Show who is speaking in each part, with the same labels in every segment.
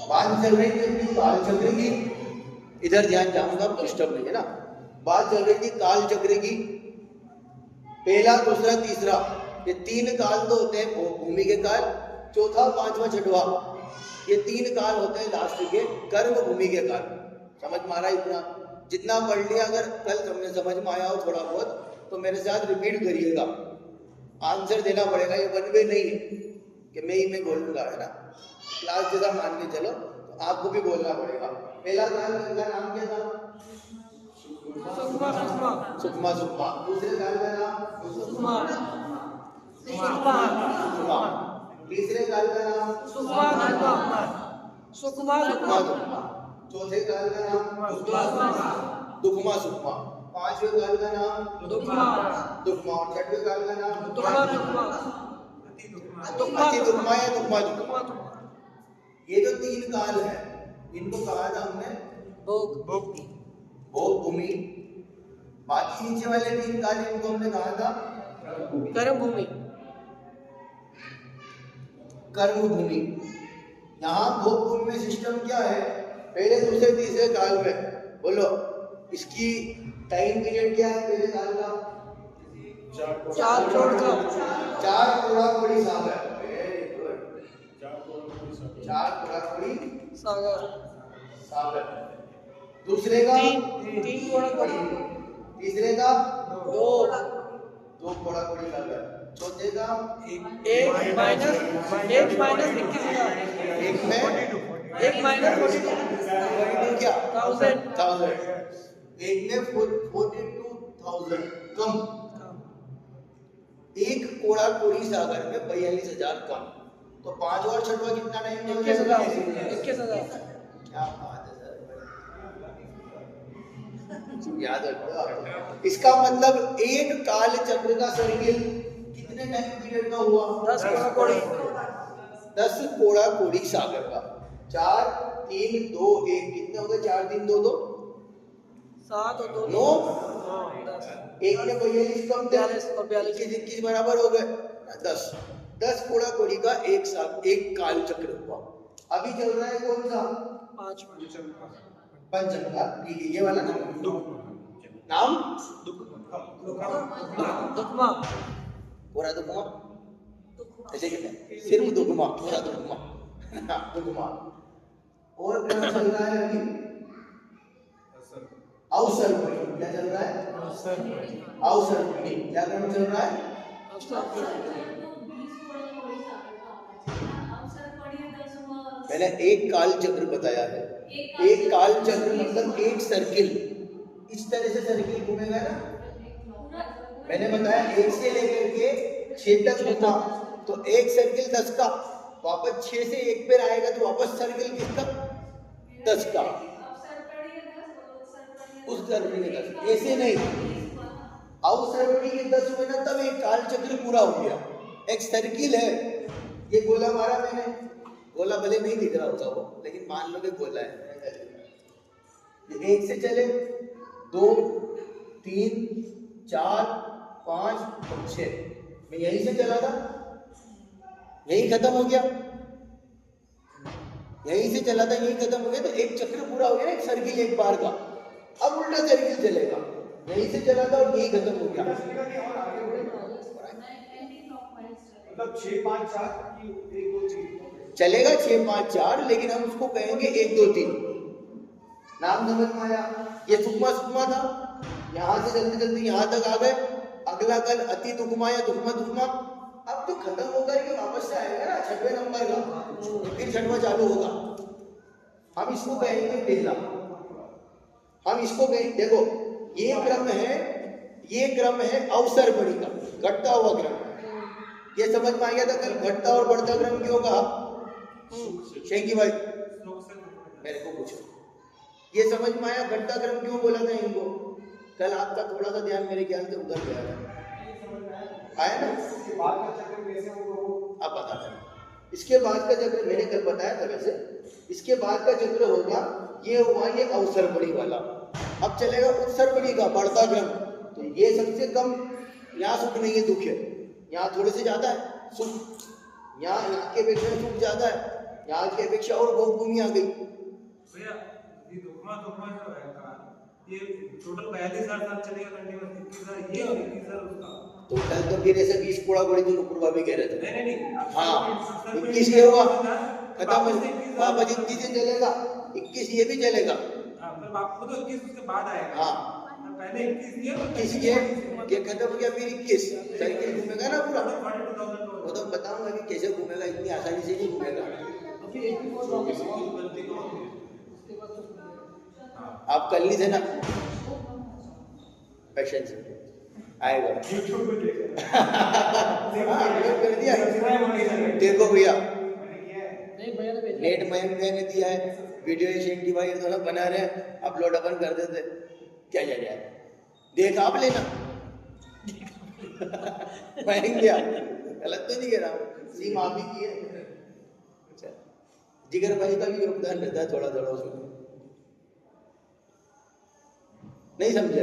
Speaker 1: बात चल रही थी अपनी काल चक्र की, इधर ध्यान जाऊंगा, डिस्टर्ब नहीं है ना। बात चल रही थी काल चक्र की, पहला दूसरा तीसरा, ये 3 काल तो होते हैं भूमि के काल, चौथा पांचवा छठवा, ये 3 काल होते हैं लास्ट के कर्म भूमि के काल। समझ में आ रहा है? इतना जितना पढ़ लिया, अगर कल तुमने समझ में आया हो थोड़ा बहुत तो मेरे साथ रिपीट करिएगा, आंसर देना पड़ेगा। ये वन वे नहीं है कि मैं बोलूंगा, है ना। क्लास जैसा मान के चलो, तो आपको भी बोलना पड़ेगा। पहला काल का नाम क्या था? सुकमा सुकमा। दूसरे काल का नाम सुकमा। तीसरे काल का नाम सुकमा। चौथे काल का नाम दुखमा सुकमा। पांचवें काल का नाम दुखमा। और छठवें काल का नाम अति दुखमा या दुखमा। ये जो 3 काल है, इनको कहा था हमने भोग भूमि। बाकी नीचे वाले 3 काल इनको हमने कहा था कर्म भूमि। यहाँ भोग भूमि में सिस्टम क्या है? पहले दूसरे तीसरे काल में बोलो, इसकी टाइम पीरियड क्या है? पहले काल का 4 कोड़ा कोड़ी सागर। 4 कोड़ा कोड़ी सागर। दूसरे का 3 कोड़ा कोड़ी। तीसरे का 2 कोड़ा कोड़ी सागर। चौथे का 1 माइनस 1 माइनस 1 में 1 माइनस 42 क्या 1000। एक में 42,000 कम। 1 कोड़ा कोड़ी सागर में 42,000 कम। तो 5 और छठवा कितना टाइम? 21,000। क्या बात है सर, याद रखो। इसका मतलब एक काल चक्र का सर्किल कितने टाइम पीरियड का हुआ? 10 कोड़ा कोड़ी। 10 कोड़ा कोड़ी सागर का। 4 3 2 1 कितने हो गए? 4 3 2 2 7 और 2 9। एक में 42 कम 42 और 21 बराबर हो गए 10 कोड़ा कोड़ी का एक काल चक्र हुआ। अभी चल रहा है कौन सा? पंचम का। ठीक है, ये वाला नाम दुखमा। पूरा दुखमा ऐसे कितने? सिर्फ दुखमा, पूरा दुखमा। और क्या चल रहा है अभी? अवसर पड़ी। क्या चल रहा है? अवसर पड़ी। क्या क्रम चल रहा है? मैंने एक काल चक्र बताया है। एक काल चक्र मतलब एक सर्किल, इस तरह से सर्किल घूमेगा ना। मैंने बताया 1 से लेकर के 6 तक घूमा, तो एक सर्किल 10 का, वापस 6 से 1 पे आएगा तो वापस सर्किल किसका? 10 का। उस सर्किल के 10, ऐसे नहीं। अवसर पड़ी के 10 हुए ना, तब एक काल चक्र पूरा हो गया। एक सर्किल है, ये गोला मारा मैंने, गोला भले नहीं दिख रहा होता वो, लेकिन मान लो कि गोला है। ये 1 से चले 2 3 4 5 और 6, मैं यहीं से चला था, यहीं खत्म हो गया। यहीं से चला था, यहीं खत्म हो गया, तो एक चक्र पूरा हो गया, एक सर्किल एक बार का। अब उल्टा सर्किल चलेगा, यहीं से चला था और यहीं खत्म हो गया। मतलब 6 5 4 1 2 3 चलेगा, 6 5 4, लेकिन हम उसको कहेंगे 1 2 3। नाम समझ में आया? ये सुकमा सुकमा था, यहाँ से जल्दी जल्दी यहाँ तक आ गए। अगला कल अति दुखमा या दुखमा। अब तो खत्म होकर के वापस से आएगा ना 6वें नंबर का, फिर 6वां चालू होगा। हम इसको कहेंगे पहला। हम इसको कहेंगे, देखो ये क्रम है अवसर पड़ी का, घटता हुआ क्रम। ये समझ में आ गया था? कल घटता और बढ़ता क्रम क्यों कहा? शेंकी भाई मेरे को पूछो, ये समझ में आया? घटता क्रम क्यों बोला था इनको? कल आपका थोड़ा सा ध्यान मेरे ख्याल से उधर गया है, आया ना? इसके बाद का चक्र कैसे होगा आप बता दें। इसके बाद का चक्र मैंने कल बताया था वैसे। इसके बाद का चक्र होगा, ये हुआ ये अवसर पड़ी वाला। अब चलेगा उत्सर पड़ी का बढ़ता क्रम। तो ये सबसे कम, यहाँ सुख नहीं है, दुख है। यहाँ थोड़े से ज्यादा है सुख, यहाँ के पेट में सुख ज्यादा है, आज की अपेक्षा और बहुत भूमि आ गई
Speaker 2: भैया। ये धोखा जो है ये टोटल 42,000 साल चलेगा कंटिन्यूअस, 21,000 ये और 21,000 उसका
Speaker 1: टोटल। तो फिर ऐसे 20 कोड़ा कोड़ी तो नुपुर भाभी कह रहे थे।
Speaker 2: नहीं
Speaker 1: हाँ 21 ये हुआ खत्म, वापस 21 से चलेगा, 21 ये भी चलेगा।
Speaker 2: मतलब आपको तो 21 उसके बाद आएगा।
Speaker 1: हाँ
Speaker 2: पहले 21
Speaker 1: ये खत्म हो गया, फिर 21 साइकिल घूमेगा ना पूरा।
Speaker 2: 42,000
Speaker 1: वो तो बताऊंगा कि कैसे घूमेगा, इतनी आसानी से नहीं घूमेगा। आप कल नहीं थे ना, पेशेंस आएगा। कर दिया देखो भैया, नेट मैंने दिया है, वीडियो एशियन भाई तो बना रहे हैं, अपलोड अपन कर देते, क्या जा रहा है देख आप लेना। मैं क्या गलत तो नहीं कह रहा हूँ, सीम आप ही की है। जिगर भाई का भी योगदान रहता है थोड़ा थोड़ा उसमें, नहीं समझे?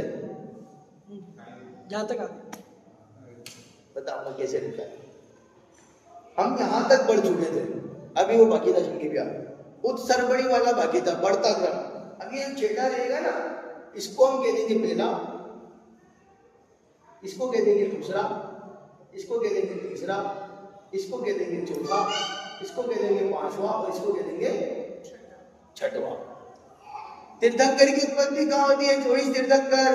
Speaker 3: जहाँ तक
Speaker 1: बताऊंगा कैसे रहता है। हम यहाँ तक बढ़ चुके थे, अभी वो बाकी था जिनकी भी उत्सर्बड़ी वाला बाकी था, बढ़ता क्रम। अभी ये छेड़ा रहेगा ना, इसको हम कह देंगे पहला, इसको कह देंगे दूसरा, इसको कह देंगे तीसरा, इसको कह देंगे चौथा, इसको कह देंगे पांचवा और इसको कह देंगे छठवा। तीर्थंकर की उत्पत्ति कहाँ होती है? 24 तीर्थंकर,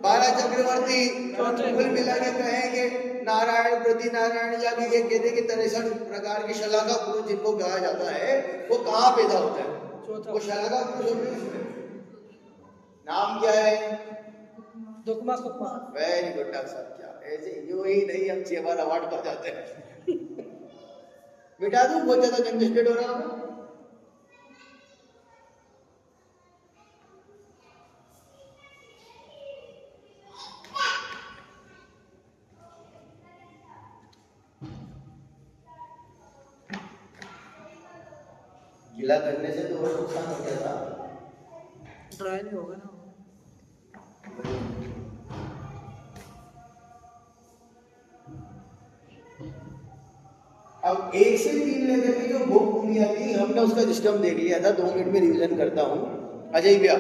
Speaker 1: 12 चक्रवर्ती, कुल मिला के कहेंगे नारायण प्रति नारायण या भी ये कहते कि 63 प्रकार के शलाका पुरुष जिनको कहा जाता है, वो कहाँ पैदा होता है? वो शलाका पुरुष होते हैं। नाम क्या है?
Speaker 3: दुखमा सुखमा।
Speaker 1: वेरी गुड डॉक्टर साहब, क्या ऐसे यूं ही नहीं हम 6 बार अवार्ड पा जाते हैं। मिटा दूं, बहुत ज्यादा कंजेस्टेड हो रहा हूं। गीला करने से तो और नुकसान हो गया था,
Speaker 3: ड्राई नहीं होगा ना।
Speaker 1: अब 1 से 3 लेकर के जो भोग भूमियां थी, हमने उसका सिस्टम देख लिया था। 2 मिनट में रिवीजन करता हूँ। अजय भैया,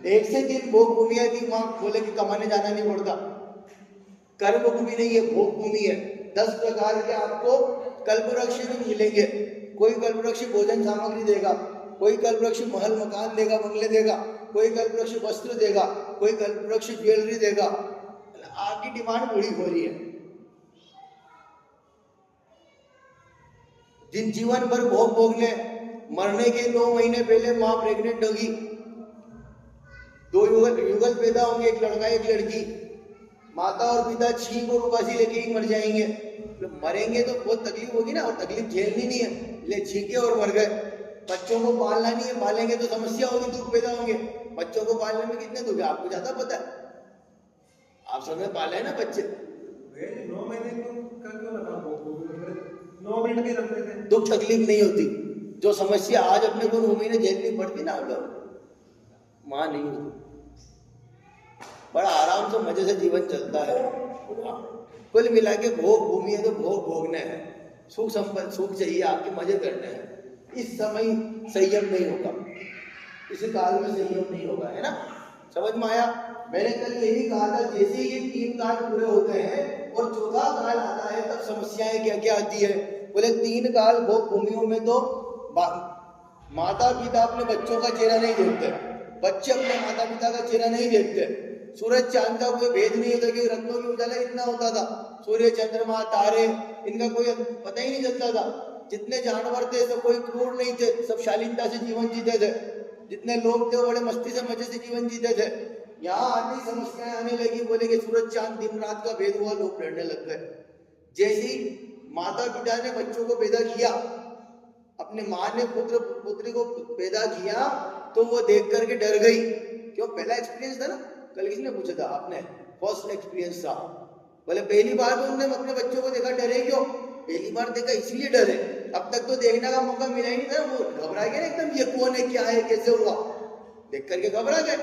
Speaker 1: 1 से 3 भोग भूमियां थी, वहां बोले कि कमाने जाना नहीं पड़ता। कर्म भूमि नहीं है, भोग भूमि है। 10 प्रकार के आपको कल्पवृक्ष भी मिलेंगे। कोई कल्पवृक्ष भोजन सामग्री देगा, कोई कल्पवृक्ष महल मकान देगा, बंगले देगा, कोई कल्पवृक्ष वस्त्र देगा, कोई कल्पवृक्ष ज्वेलरी देगा। आपकी डिमांड पूरी हो रही है। जिन जीवन भर भोग भोग ले, मरने के 9 महीने पहले मां प्रेग्नेंट होगी, 2 युगल पैदा होंगे, एक लड़का एक लड़की। माता और पिता छींक और उबासी लेके ही मर जाएंगे। तो मरेंगे तो बहुत तकलीफ होगी ना, और तकलीफ झेलनी नहीं है, ले छींके और मर गए। बच्चों को पालना नहीं है, पालेंगे तो समस्या होगी, दुख पैदा होंगे। बच्चों को पालने में कितने दुख है आपको ज्यादा पता है। आप सब में पाले हैं ना बच्चे,
Speaker 2: 9 महीने क्यों लगा? 9 मिनट के रखते थे,
Speaker 1: दुख तकलीफ नहीं होती। जो समस्या आज अपने को 9 महीने झेलनी पड़ती ना, लोग मां नहीं होती। बड़ा आराम से मजे से जीवन चलता है। कुल मिला के भोग भूमि है तो भोग भोगना है, सुख संपन्न सुख चाहिए, आपके मजे करने हैं। इस समय संयम नहीं होगा, इस काल में संयम नहीं होगा, है ना? समझ में आया? मैंने कल यही कहा था, जैसे ये 3 काल पूरे होते हैं और 4था काल आता है, तब समस्याएं क्या क्या आती है। बोले 3 काल भोग भूमियों में तो माता पिता अपने बच्चों का चेहरा नहीं देखते, बच्चे अपने माता पिता का चेहरा नहीं देखते। सूरज चांद का कोई भेद नहीं होता कि रत्नों की उजाला इतना होता था। सूर्य चंद्रमा तारे इनका कोई पता ही नहीं चलता था। जितने जानवर थे सब कोई क्रूर नहीं थे, सब शालीनता से जीवन जीते थे। जितने लोग थे वो बड़े मस्ती से मजे से जीवन जीते थे। यहाँ आती समस्याएं आने लगी, बोले कि सूरज चांद दिन रात का भेद हुआ, लोग डरने लग गए। जैसे ही माता पिता ने बच्चों को पैदा किया, अपने माँ ने पुत्र पुत्री को पैदा किया, तो वो देख करके डर गई। क्यों? पहला एक्सपीरियंस था ना, कल किसने पूछा था आपने? फर्स्ट एक्सपीरियंस था। बोले पहली बार तो उन्होंने अपने बच्चों को देखा, डरे क्यों? पहली बार देखा इसलिए डरे, अब तक तो देखने का मौका मिला ही नहीं था। वो घबरा गए ना एकदम, ये कौन है, क्या है, कैसे हुआ, देख करके घबरा गए।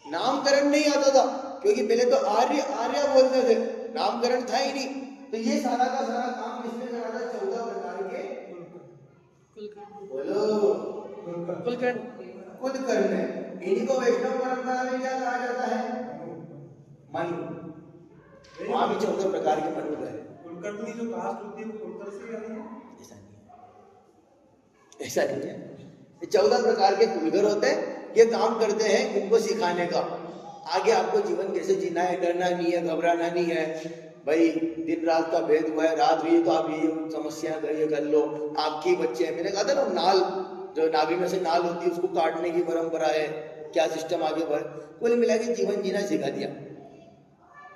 Speaker 1: नामकरण नहीं आता था, क्योंकि पहले तो आर्य आर्य बोलते थे, नामकरण था ही नहीं। तो ये सारा का सारा काम किसने करा था? 14 प्रकार के बोलो।
Speaker 3: कुलकर्ण।
Speaker 1: कुलकर्ण। इन्हीं को वैष्णव परंपरा में क्या कहा जाता है? मनु। वहां भी 14 प्रकार के मनु गए।
Speaker 2: कुलकर्णी जो कास्ट होती है वो कुलकर्णी से आई है?
Speaker 1: ऐसा नहीं है, ऐसा नहीं है। ये 14 प्रकार के कुलगर होते हैं, ये काम करते हैं इनको सिखाने का। आगे आपको जीवन कैसे जीना है, डरना नहीं है, घबराना नहीं है। भाई दिन रात का भेद हुआ है, रात हुई है तो आप ये समस्या ये कर लो। आपके बच्चे हैं, मैंने कहा था ना नाल, जो नाभि में से नाल होती है उसको काटने की परंपरा है। क्या सिस्टम आगे बढ़, कुल मिला के जीवन जीना सिखा दिया।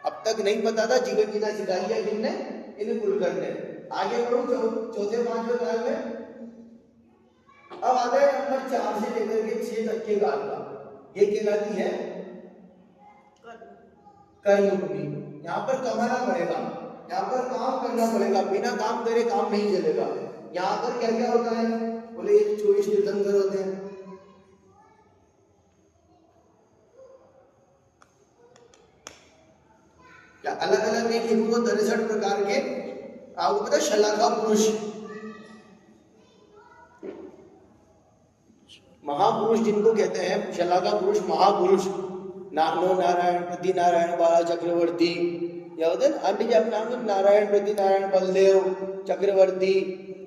Speaker 1: अब तक नहीं पता था, जीवन जीना सिखा दिया किसने? इन कुलकर्ण ने। आगे बढ़ो चौथे 5वें काल में। अब आ गए नंबर 4 से लेकर के 6 तक के काल का। ये कहलाती है कर्म भूमि। यहाँ पर कमाना पड़ेगा, यहाँ पर काम करना पड़ेगा, बिना काम करे काम नहीं चलेगा। यहाँ पर क्या क्या होता है? बोले ये 24 तीर्थंकर होते हैं। क्या अलग अलग नहीं लिखूं तो 63 प्रकार के आपको पता शलाका पुरुष, महापुरुष जिनको कहते हैं, शलाका पुरुष महापुरुष। नानो नारायण, प्रति नारायण, बाला चक्रवर्ती, या होते हैं अन्य जब नाम नारायण, प्रति नारायण, बलदेव, चक्रवर्ती,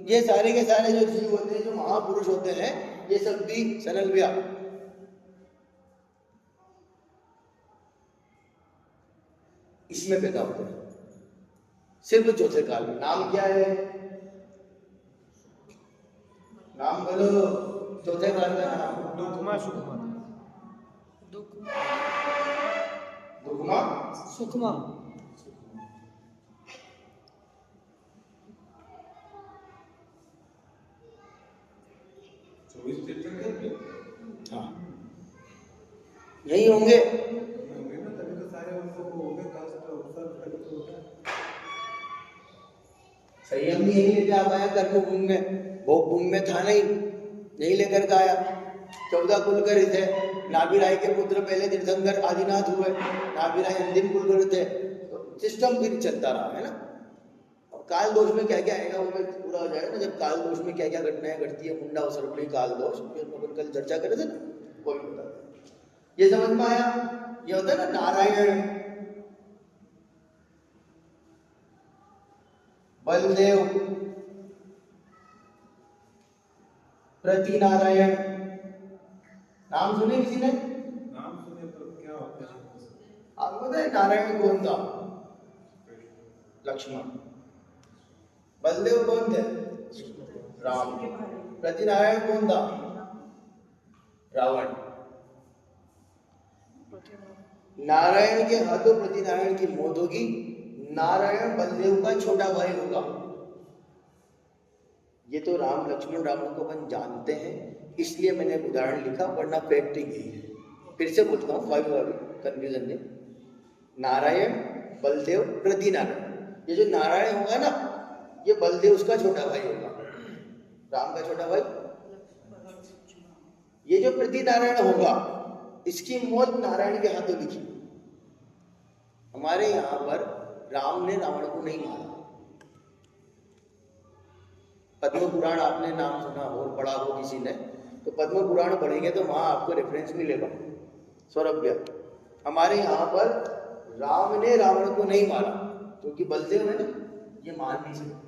Speaker 1: ये सारे के सारे जो जीव होते हैं, जो महापुरुष होते हैं, ये सब भी सनलव्या इसमें पैदा होते हैं, सिर्फ चौथे काल में। नाम क्या है? नाम बोलो, चौथे काल का नाम।
Speaker 2: दुखमा सुखमा।
Speaker 1: दुखमा
Speaker 3: सुखमा।
Speaker 1: हाँ यही होंगे। संयम नहीं यही लेके आ पाया कर्म भूमि में, भोग भूमि में था नहीं, यही लेकर के आया। 14 कुलकर थे। नाभिराय के पुत्र पहले तीर्थंकर आदिनाथ हुए, नाभिराय अंतिम कुलकर थे। तो सिस्टम फिर चलता रहा है ना। अब काल दोष में क्या क्या आएगा वो पूरा हो जाएगा ना, जब काल दोष में क्या क्या घटनाएं घटती है, मुंडा उसरपड़ी काल दोष, अपन कल चर्चा करे थे ना, वो भी बता। ये समझ में आया? ये होता है ना नारायण, बलदेव, प्रति नारायण। नाम सुने किसी ने?
Speaker 2: नाम सुने तो क्या होता है?
Speaker 1: आपको पता है नारायण कौन था? लक्ष्मण। बलदेव कौन थे? राम। प्रति नारायण कौन था? रावण। नारायण के हाथों प्रति नारायण की मौत होगी। नारायण बलदेव का छोटा भाई होगा। ये तो राम लक्ष्मण रावण को अपन जानते हैं, इसलिए मैंने एक उदाहरण लिखा, वरना फैक्ट यही है। फिर से बोलता हूँ, कंफ्यूजन नहीं। नारायण, बलदेव, प्रति नारायण। ये जो नारायण होगा ना, ये बलदेव उसका छोटा भाई होगा, राम का छोटा भाई। ये जो प्रति नारायण होगा, इसकी मौत नारायण के हाथों लिखी। हमारे यहाँ पर राम ने रावण को नहीं मारा। पद्म पुराण आपने नाम सुना हो और पढ़ा हो किसी ने, तो पद्म पुराण पढ़ेंगे तो वहां आपको रेफरेंस मिलेगा। सौरभ्य, हमारे यहाँ पर राम ने रावण को नहीं मारा, क्योंकि बलदेव है ना, ये मार नहीं सकते।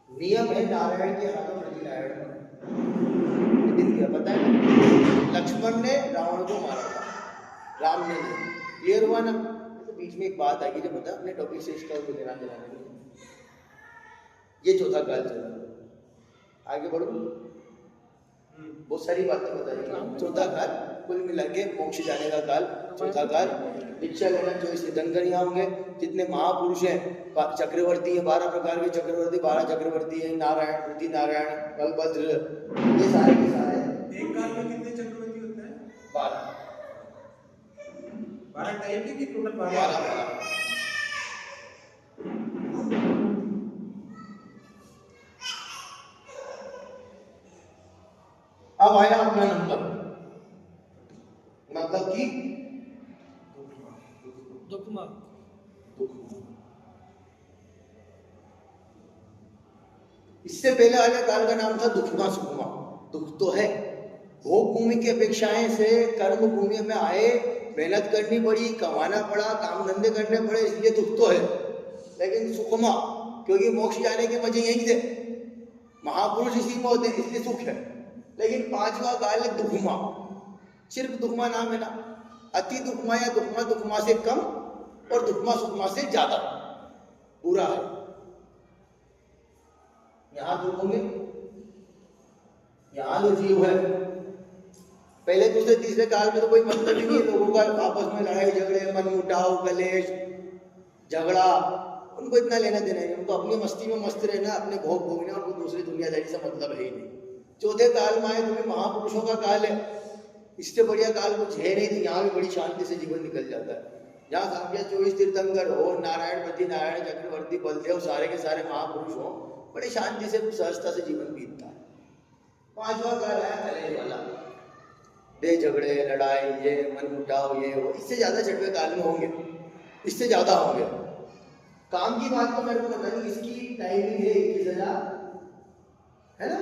Speaker 1: नियम है नारायण के हाथों प्रति नारायण। क्या पता है? लक्ष्मण ने रावण को मारा था, राम ने नहीं। क्लियर हुआ ना? तो बीच में एक बात आएगी जो बता अपने टॉपिक से इसका ध्यान दिलाने के लिए। ये चौथा काल चला। आगे बढ़ो, बहुत सारी बातें बताई। चौथा काल कुल मिला के मोक्ष जाने का काल चौथा काल। दीक्षा लेना जो इस तीर्थंकर यहाँ होंगे, जितने महापुरुष हैं, चक्रवर्ती है, 12 प्रकार के चक्रवर्ती, 12 चक्रवर्ती है, नारायण, प्रति नारायण, बलभद्र, ये सारे के सारे।
Speaker 2: एक काल में कितने चक्रवर्ती होते हैं?
Speaker 1: 12
Speaker 2: टाइप के कि टोटल 12?
Speaker 1: अब आया अपना नंबर, मतलब कि
Speaker 3: दुखमा।
Speaker 1: इस इससे पहले वाले काल का नाम था दुखमा सुखमा। दुख तो है, भोग भूमि की अपेक्षाएं से कर्म भूमि में आए, मेहनत करनी पड़ी, कमाना पड़ा, काम धंधे करने पड़े, इसलिए दुख तो है। लेकिन सुखमा, क्योंकि मोक्ष जाने के मजे यही थे, महापुरुष इसी में होते हैं, इसलिए सुख है। लेकिन पांचवा काल है दुखमा। सिर्फ दुखमा नाम है ना, अति दुखमा या दुखमा दुखमा से कम और दुखमा सुखमा से ज्यादा बुरा है। यहां दुख होंगे, यहां जो जीव है, पहले दूसरे तीसरे काल में तो कोई मतलब ही नहीं है लोगों का, आपस में लड़ाई झगड़े, मन मुटाव, कलेश, झगड़ा, उनको इतना लेना देना नहीं। उनको अपनी मस्ती में मस्त रहना, अपने भोग भोगने, और उनको दूसरी दुनियादारी से मतलब है ही नहीं। चौथे काल में आए तो भी महापुरुषों का काल है, इससे बढ़िया काल कुछ है नहीं। तो यहाँ भी बड़ी शांति से जीवन निकल जाता है। जहाँ सामने 24 तीर्थंकर हो, नारायण पति, नारायण चक्रवर्ती, बलदेव, सारे के सारे महापुरुष हो, बड़ी शांति से सहजता से जीवन बीतता है। पांचवा काल आया कलेश वाला, बे झगड़े, लड़ाई, ये मन मुटाव, ये वो, इससे ज्यादा छठवें काल में होंगे, इससे ज्यादा होंगे। काम की बात तो मेरे को पता नहीं, इसकी टाइमिंग है 21,000 है ना।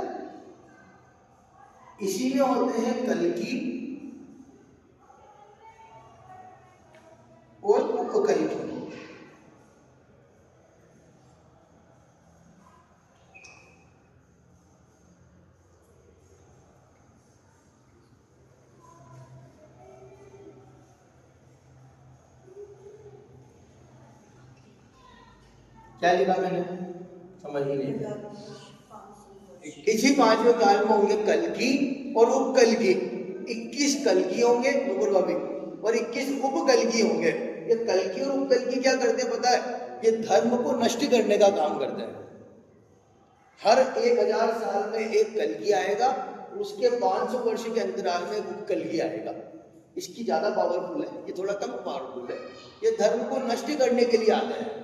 Speaker 1: इसी में होते हैं कल्कि और उपकल्कि। क्या लिखा मैंने, समझ ही नहीं। इसी पांचवें काल में होंगे कल्कि और उपकल्कि। 21 कल्कि होंगे और 21 उपकल्कि होंगे। ये कल्कि और उपकल्कि क्या करते हैं पता है? ये धर्म को नष्ट करने का काम करते हैं। हर 1000 साल में एक कल्कि आएगा, उसके 500 वर्ष के अंतराल में उपकल्कि आएगा। इसकी ज्यादा पावरफुल है, ये थोड़ा कम पावरफुल है। ये धर्म को नष्ट करने के लिए आता है।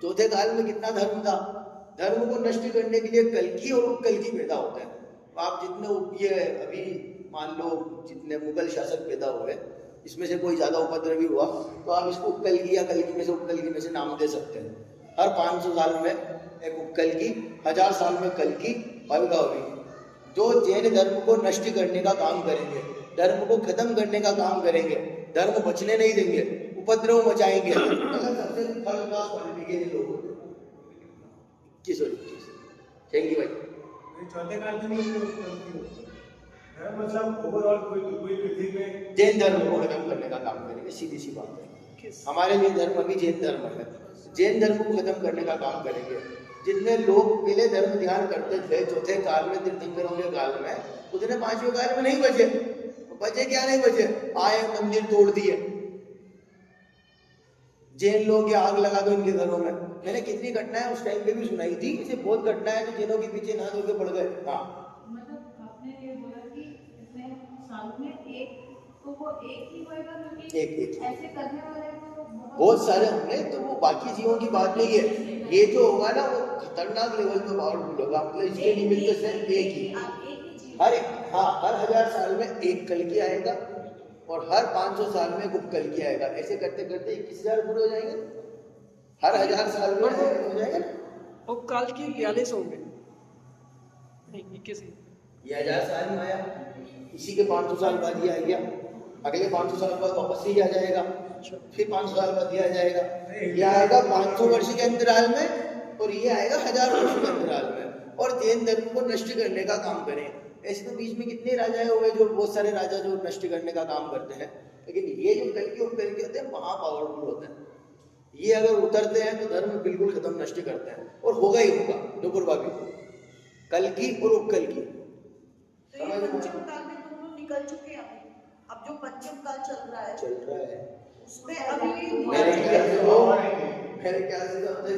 Speaker 1: चौथे काल में कितना धर्म था, धर्म को नष्ट करने के लिए कल्कि और उपकल्कि पैदा होते हैं। तो आप जितने ये अभी मान लो जितने मुगल शासक पैदा हुए, इसमें से कोई ज्यादा उपद्रवी हुआ तो आप इसको उपकल्कि या कल्कि में से उपकल्कि में से नाम दे सकते हैं। हर 500 साल में एक उपकल्कि, 1000 साल में कल्कि पैदा होगी, जो जैन धर्म को नष्ट करने का काम करेंगे, धर्म को खत्म करने का काम करेंगे, धर्म बचने नहीं देंगे, उपद्रव मचाएंगे। सबसे थर्ड क्लास क्वालिटी के लोग होते हैं। 21 और 21 थैंक यू भाई।
Speaker 2: चौथे काल में मतलब ओवरऑल कोई पृथ्वी में
Speaker 1: जैन धर्म को खत्म करने का काम करेंगे, सीधी सी बात है। हमारे लिए धर्म अभी जैन धर्म है, जैन धर्म को खत्म करने का काम करेंगे। जितने लोग पहले धर्म ध्यान करते थे चौथे काल में, तीर्थंकरों के काल में, उतने पांचवें काल में नहीं बचे। बचे क्या नहीं बचे, आए मंदिर तोड़ दिए, जैन लोग आग लगा दो इनके घरों में। मैंने कितनी घटनाएं उस टाइम पे भी सुनाई थी, इसे बहुत घटनाएं तो जैनों के पीछे ना धो के पड़ गए। हाँ
Speaker 4: मतलब आपने ये बोला कि इतने साल में एक तो वो एक ही होएगा, क्योंकि
Speaker 1: एक
Speaker 4: ऐसे करने वाले तो
Speaker 1: बहुत सारे होंगे, तो वो बाकी जीवों की बात नहीं है। ये जो होगा ना वो खतरनाक लेवल पे पावरफुल होगा। मतलब इसके निमित्त से एक ही हर 1000 साल में एक कल्कि आएगा और हर 500 साल में एक उपकल्कि आएगा। ऐसे करते करते 21,000 पूरे हो जाएंगे, हर 1000 साल में हो जाएगा ना।
Speaker 3: और काल की 42 होंगे, नहीं 21 ही।
Speaker 1: ये 1000 साल में आया, इसी के 500 साल बाद ये आ गया, अगले 500 साल बाद वापस से ही आ जाएगा, फिर 500 साल बाद ये आ जाएगा। ये आएगा 500 वर्ष के अंतराल में और ये आएगा 1000 वर्ष के अंतराल में, और जैन धर्म को नष्ट करने का काम करें। ऐसे तो बीच में कितने राजाएं हुए, जो बहुत सारे राजा जो नष्ट करने का काम करते हैं, लेकिन ये जो कल्कि उपकल्कि होते हैं महा पावरफुल होते हैं। ये अगर उतरते हैं तो धर्म बिल्कुल खत्म नष्ट करते हैं, और होगा ही होगा। नुपुर भाभी, कल्कि और उपकल्कि
Speaker 5: तो ये पंचम काल में दोनों निकल चुके हैं। अब जो पंचम काल चल रहा है उसमें अभी
Speaker 1: मेरे ख्याल से तो
Speaker 2: अभी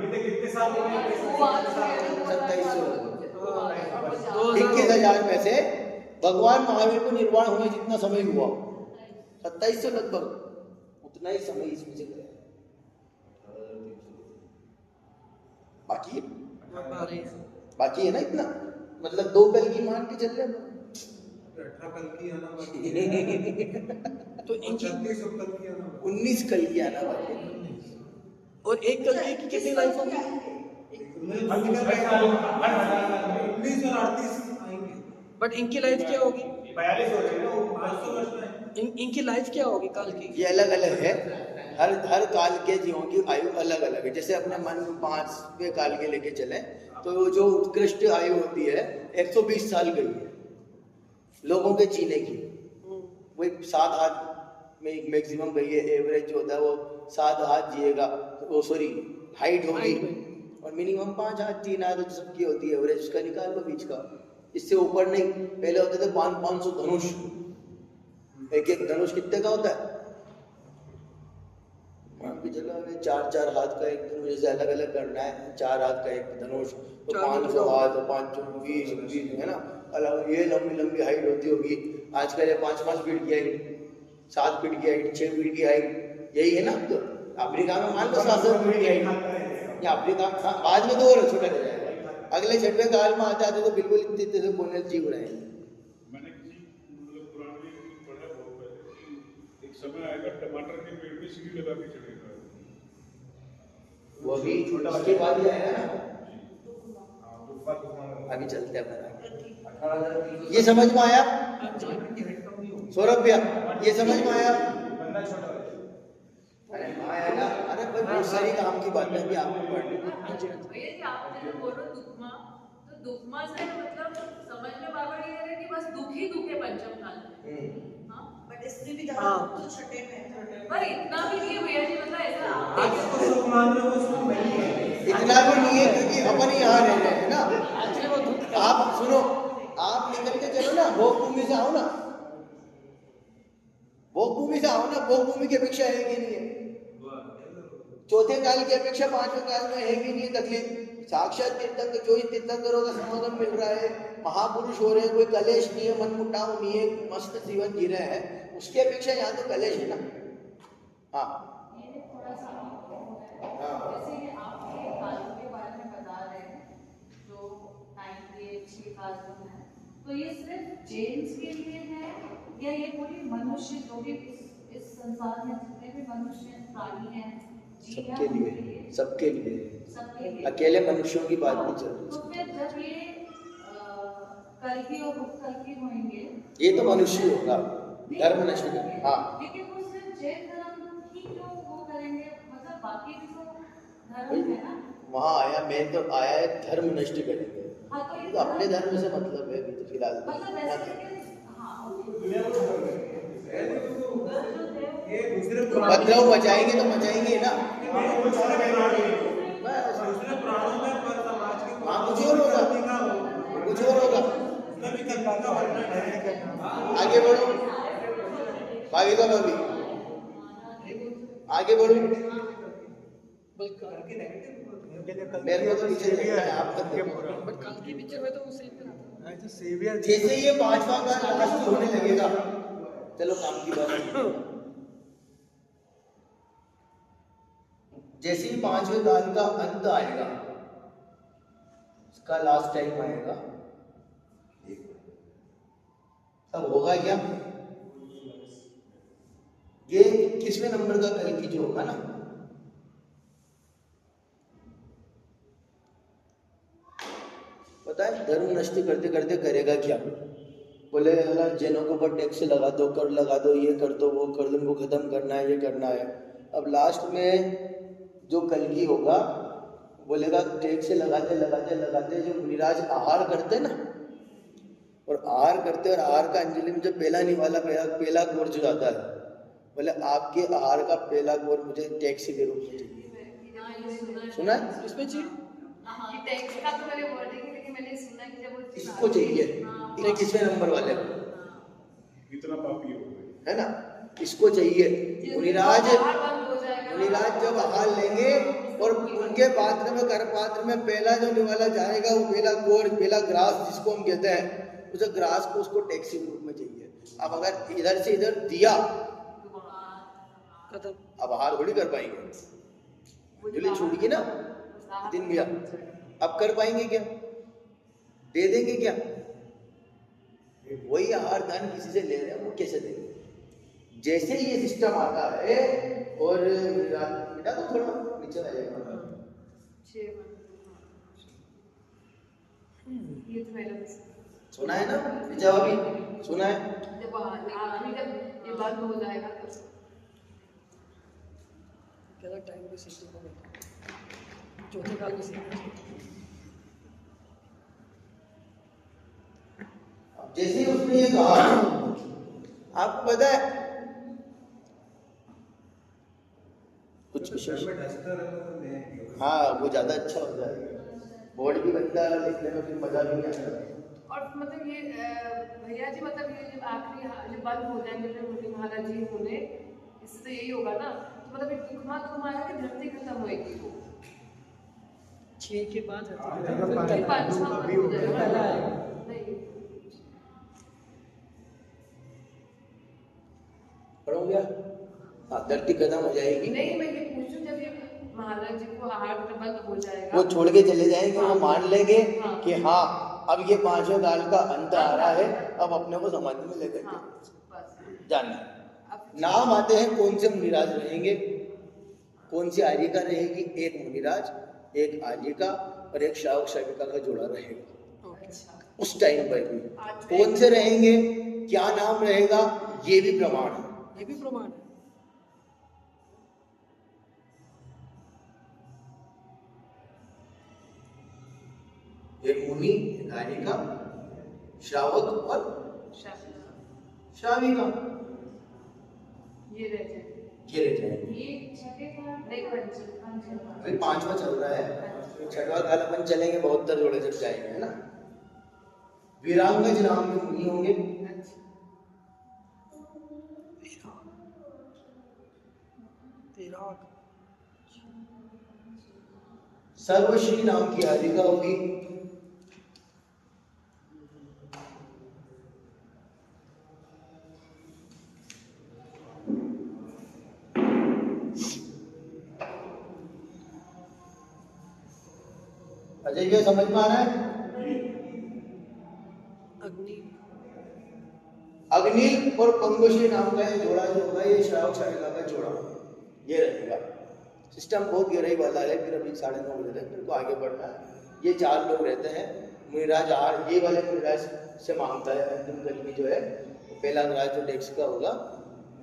Speaker 2: तक कितने साल हो गए?
Speaker 1: 21,000 में से भगवान महावीर को निर्वाण होने जितना समय हुआ 2700 लगभग, उतना ही समय इसमें से गया। बाकी है ना इतना, मतलब 2 कल्कि मान के चल रहे हैं।
Speaker 2: 18 कल्कि आना बाकी
Speaker 3: तो इनकी
Speaker 2: 36 कल्कि आना बाकी।
Speaker 1: 19 कल्कि आना बाकी।
Speaker 3: और एक कल्कि की कितनी लाइफ होगी?
Speaker 2: मुझे पॉलिटिकल राइट हर 1938 आएंगे।
Speaker 3: बट इनकी लाइफ क्या होगी?
Speaker 2: 42 हो रहे हैं ना, वो 500 वर्ष में।
Speaker 3: इनकी लाइफ क्या होगी काल की?
Speaker 1: ये अलग अलग है, हर काल के जीवों की आयु अलग अलग है। जैसे अपने मन 5वें काल के लेके चले तो जो उत्कृष्ट आयु होती है 120 साल गई है लोगों के जीने की, वही 7-8 में मैक्सिमम गई है। एवरेज जो होता है वो 7-8 जिएगा, वो सॉरी हाइट होगी, और मिनिमम 5-8 3 तो सबकी होती है एवरेज, उसका निकाल लो बीच का, इससे ऊपर नहीं। पहले होते थे 500 धनुष, एक धनुष कितने का होता है? मान के चलो 4 हाथ का एक धनुष, जैसे अलग अलग करना है 4 हाथ का एक धनुष तो 500 हाथ, 520 है ना, अलग ये लंबी लंबी हाइट होती होगी। आजकल ये 5-5 फीट की हाइट, 7 फीट की हाइट, 6 फीट की हाइट, यही है ना। तो अफ्रीका में मान लो 7-7 फीट की हाइट, या अफ्रीका बाद में तो और छोटा रह जाएगा, अगले 6वें काल में आते आते तो बिल्कुल इतने इतने से बोने जीव रहे हैं।
Speaker 6: मैंने किसी मतलब पुराण में पढ़ा बहुत पहले कि एक समय आएगा टमाटर के पेड़ में सीढ़ी लगा के चढ़ेगा,
Speaker 1: वो भी उसके बाद ही आएगा ना। अभी चलते हैं अपना, ये समझ में आया सौरभ भैया? ये समझ में आया? अरे आया ना, अरे भाई बहुत सारी काम की बात है कि आपको पढ़नी।
Speaker 4: भैया जी आप जैसे बोल रहे हो दुखमा, तो दुखमा से मतलब समझ में बार-बार ये आ रहा है कि बस दुख ही दुख है पंचम काल में। हाँ
Speaker 5: बट इससे भी ज्यादा तो छठे में है।
Speaker 4: पर इतना भी नहीं है भैया जी, मतलब ऐसा
Speaker 2: आज इसको सुख मान रहे हो, वो सुख नहीं है।
Speaker 1: इतना भी नहीं है क्योंकि अपन ही यहाँ रह रहे हैं ना। आप सुनो, आप निकल के चलो ना, भोग भूमि से आओ ना, भोग भूमि से आओ ना, भोग भूमि की अपेक्षा है कि नहीं है? चौथे काल की अपेक्षा 5वें काल में है कि नहीं है तकलीफ? साक्षात तीर्थंकर, जो ही तीर्थंकरों का समागम मिल रहा है, महापुरुष हो रहे हैं, कोई कलेश नहीं है, मन मुटाव नहीं है, मस्त जीवन जी रहे हैं, उसकी अपेक्षा यहाँ तो कलेश है ना। हाँ
Speaker 4: ये थोड़ा सा
Speaker 1: हाँ
Speaker 4: जैसे ये आपके कालों के बारे में बता रहे हैं, जो टाइम के 6 काल जो है, तो ये सिर्फ जेन्स के लिए है या ये पूरी मनुष्य जो भी इस संसार में जितने भी मनुष्य प्राणी हैं,
Speaker 1: सबके लिए, सबके लिए,
Speaker 4: सबके लिए,
Speaker 1: अकेले मनुष्यों की बात नहीं चल रही।
Speaker 4: तो फिर जब ये कल्कि और उपकल्कि होंगे,
Speaker 1: ये तो मनुष्य होगा, धर्म नष्ट करेंगे। हाँ
Speaker 4: लेकिन वो सिर्फ जैन धर्म ही क्यों वो करेंगे, मतलब बाकी भी तो धर्म है ना।
Speaker 1: वहाँ आया, मैं तो आया है धर्म नष्ट करेंगे।
Speaker 4: हाँ तो ये
Speaker 1: तो अपने धर्म से मतलब है अभी तो फिलहाल।
Speaker 4: मतलब वैसे लेकिन हाँ
Speaker 2: ये दूसरे
Speaker 1: बदलाव मचाएंगे तो मचाएंगे ना।
Speaker 2: दूसरे पुराणों में पर समाज के
Speaker 1: हाँ कुछ और होगा, कुछ और होगा।
Speaker 2: उसमें भी कल्पना का वर्णन है।
Speaker 1: आगे बढ़ो भाविका भाभी, आगे बढ़ो। मेरे को तो पीछे देखना है, आप तक देखो।
Speaker 3: बट काल की पिक्चर में तो वो सेम था।
Speaker 1: जैसे ये 5वां काल लास्ट होने लगेगा, चलो काम की बात, जैसे ही 5वें काल का अंत आएगा, उसका लास्ट टाइम आएगा, तब होगा क्या? ये 21वें नंबर का कल की जो होगा ना, पता है धर्म नष्ट करते करते करेगा क्या? बोले अगर जैनों के ऊपर टैक्स लगा दो, कर लगा दो, ये कर दो, वो कर दो, उनको खत्म करना है, ये करना है। अब लास्ट में जो कलगी होगा बोलेगा टैक्स लगाते लगाते लगाते जो मुनिराज आहार करते ना, और आहार करते और आहार का अंजलि में जब पहला निवाला पहला कोर जो जाता है, बोले आपके आहार का पहला कोर मुझे टैक्स के रूप में चाहिए। सुना है
Speaker 3: इसमें जी
Speaker 4: हाँ टैक्स का तो मैंने वर्ड है, लेकिन मैंने सुना कि जब वो
Speaker 1: इसको चाहिए 21वें नंबर वाले को,
Speaker 6: इतना पापी हो गए
Speaker 1: है ना, इसको चाहिए। मुनिराज जब आहार लेंगे और उनके पात्र में कर पात्र में पहला जो निवाला जाएगा, वो पहला कोर, पहला ग्रास जिसको हम कहते हैं, उस ग्रास को उसको टैक्स के रूप में चाहिए। अब अगर इधर से इधर दिया, अब आहार थोड़ी कर पाएंगे, जुली छूट गई ना दिन भैया, अब कर पाएंगे क्या? दे देंगे क्या? वही आहार दान किसी से ले रहे हैं, वो कैसे देंगे? जैसे ये सिस्टम आता है और बेटा तो थोड़ा नीचे आ जाएगा,
Speaker 3: ये तो मेरा बस
Speaker 1: सुना है ना जवाब भी सुना है।
Speaker 3: जब आखिरी जब ये बंद हो जाएगा तो क्या टाइम पे सीखने को मिलता चौथे काल में सीखना।
Speaker 1: जैसे ही उसने ये कहा, आपको पता है कुछ विशेष, हाँ वो ज्यादा अच्छा हो जाएगा, बोर्ड भी बनता है, लिखने में फिर मजा भी नहीं आता।
Speaker 3: और मतलब ये भैया जी मतलब ये जब आखिरी जब बंद हो जाएंगे फिर मुनि महाराज जी होने, इससे तो यही होगा ना, तो मतलब एक दुखमा तुम्हारा कि धरती खत्म होएगी वो 6 के बाद
Speaker 1: पढ़ो गया, धरती खत्म हो जाएगी।
Speaker 3: नहीं मैं ये पूछूं जब ये महाराज जी को हार्ट बंद हो जाएगा
Speaker 1: वो छोड़ के चले जाएंगे, वो मान लेंगे
Speaker 3: हाँ।
Speaker 1: कि हाँ अब ये 5वें काल का अंत आ रहा है, अब अपने को समाधि में लेकर
Speaker 3: हाँ,
Speaker 1: के
Speaker 3: बस।
Speaker 1: जानना। नाम आते हैं कौन से मुनिराज रहेंगे, कौन सी आर्यिका रहेगी, एक मुनिराज, एक आर्यिका और एक श्रावक श्राविका का जोड़ा रहेगा।
Speaker 3: अच्छा।
Speaker 1: उस टाइम पर भी कौन से रहेंगे, क्या नाम रहेगा, ये भी प्रमाण है।
Speaker 3: ये भी प्रमाण है।
Speaker 1: एक मुनि, एक आर्यिका, श्रावक और श्राविका,
Speaker 3: ये रह जाए,
Speaker 1: ये रह जाएंगे।
Speaker 4: ये छठे काल
Speaker 3: नहीं पंचम
Speaker 1: अभी 5वां चल रहा है, 6वां काल अपन चलेंगे, 72 जोड़े जब जाएंगे, है ना। वीरांगज नाम के मुनि होंगे, सर्वश्री नाम की आर्यिका होगी, अजय ये समझ में आ रहा है। अग्नि और पंगुशी नाम का ये जोड़ा जो होगा, ये श्रावक श्राविका का जोड़ा ये रहेगा। सिस्टम बहुत गहराई वाला है, फिर अभी 9:30 बजे तक मेरे को आगे बढ़ना है। ये 4 लोग रहते हैं। मुनिराज ये वाले मुनिराज से मांगता है, अंतिम कलमी जो है पहला राज जो डेक्स का होगा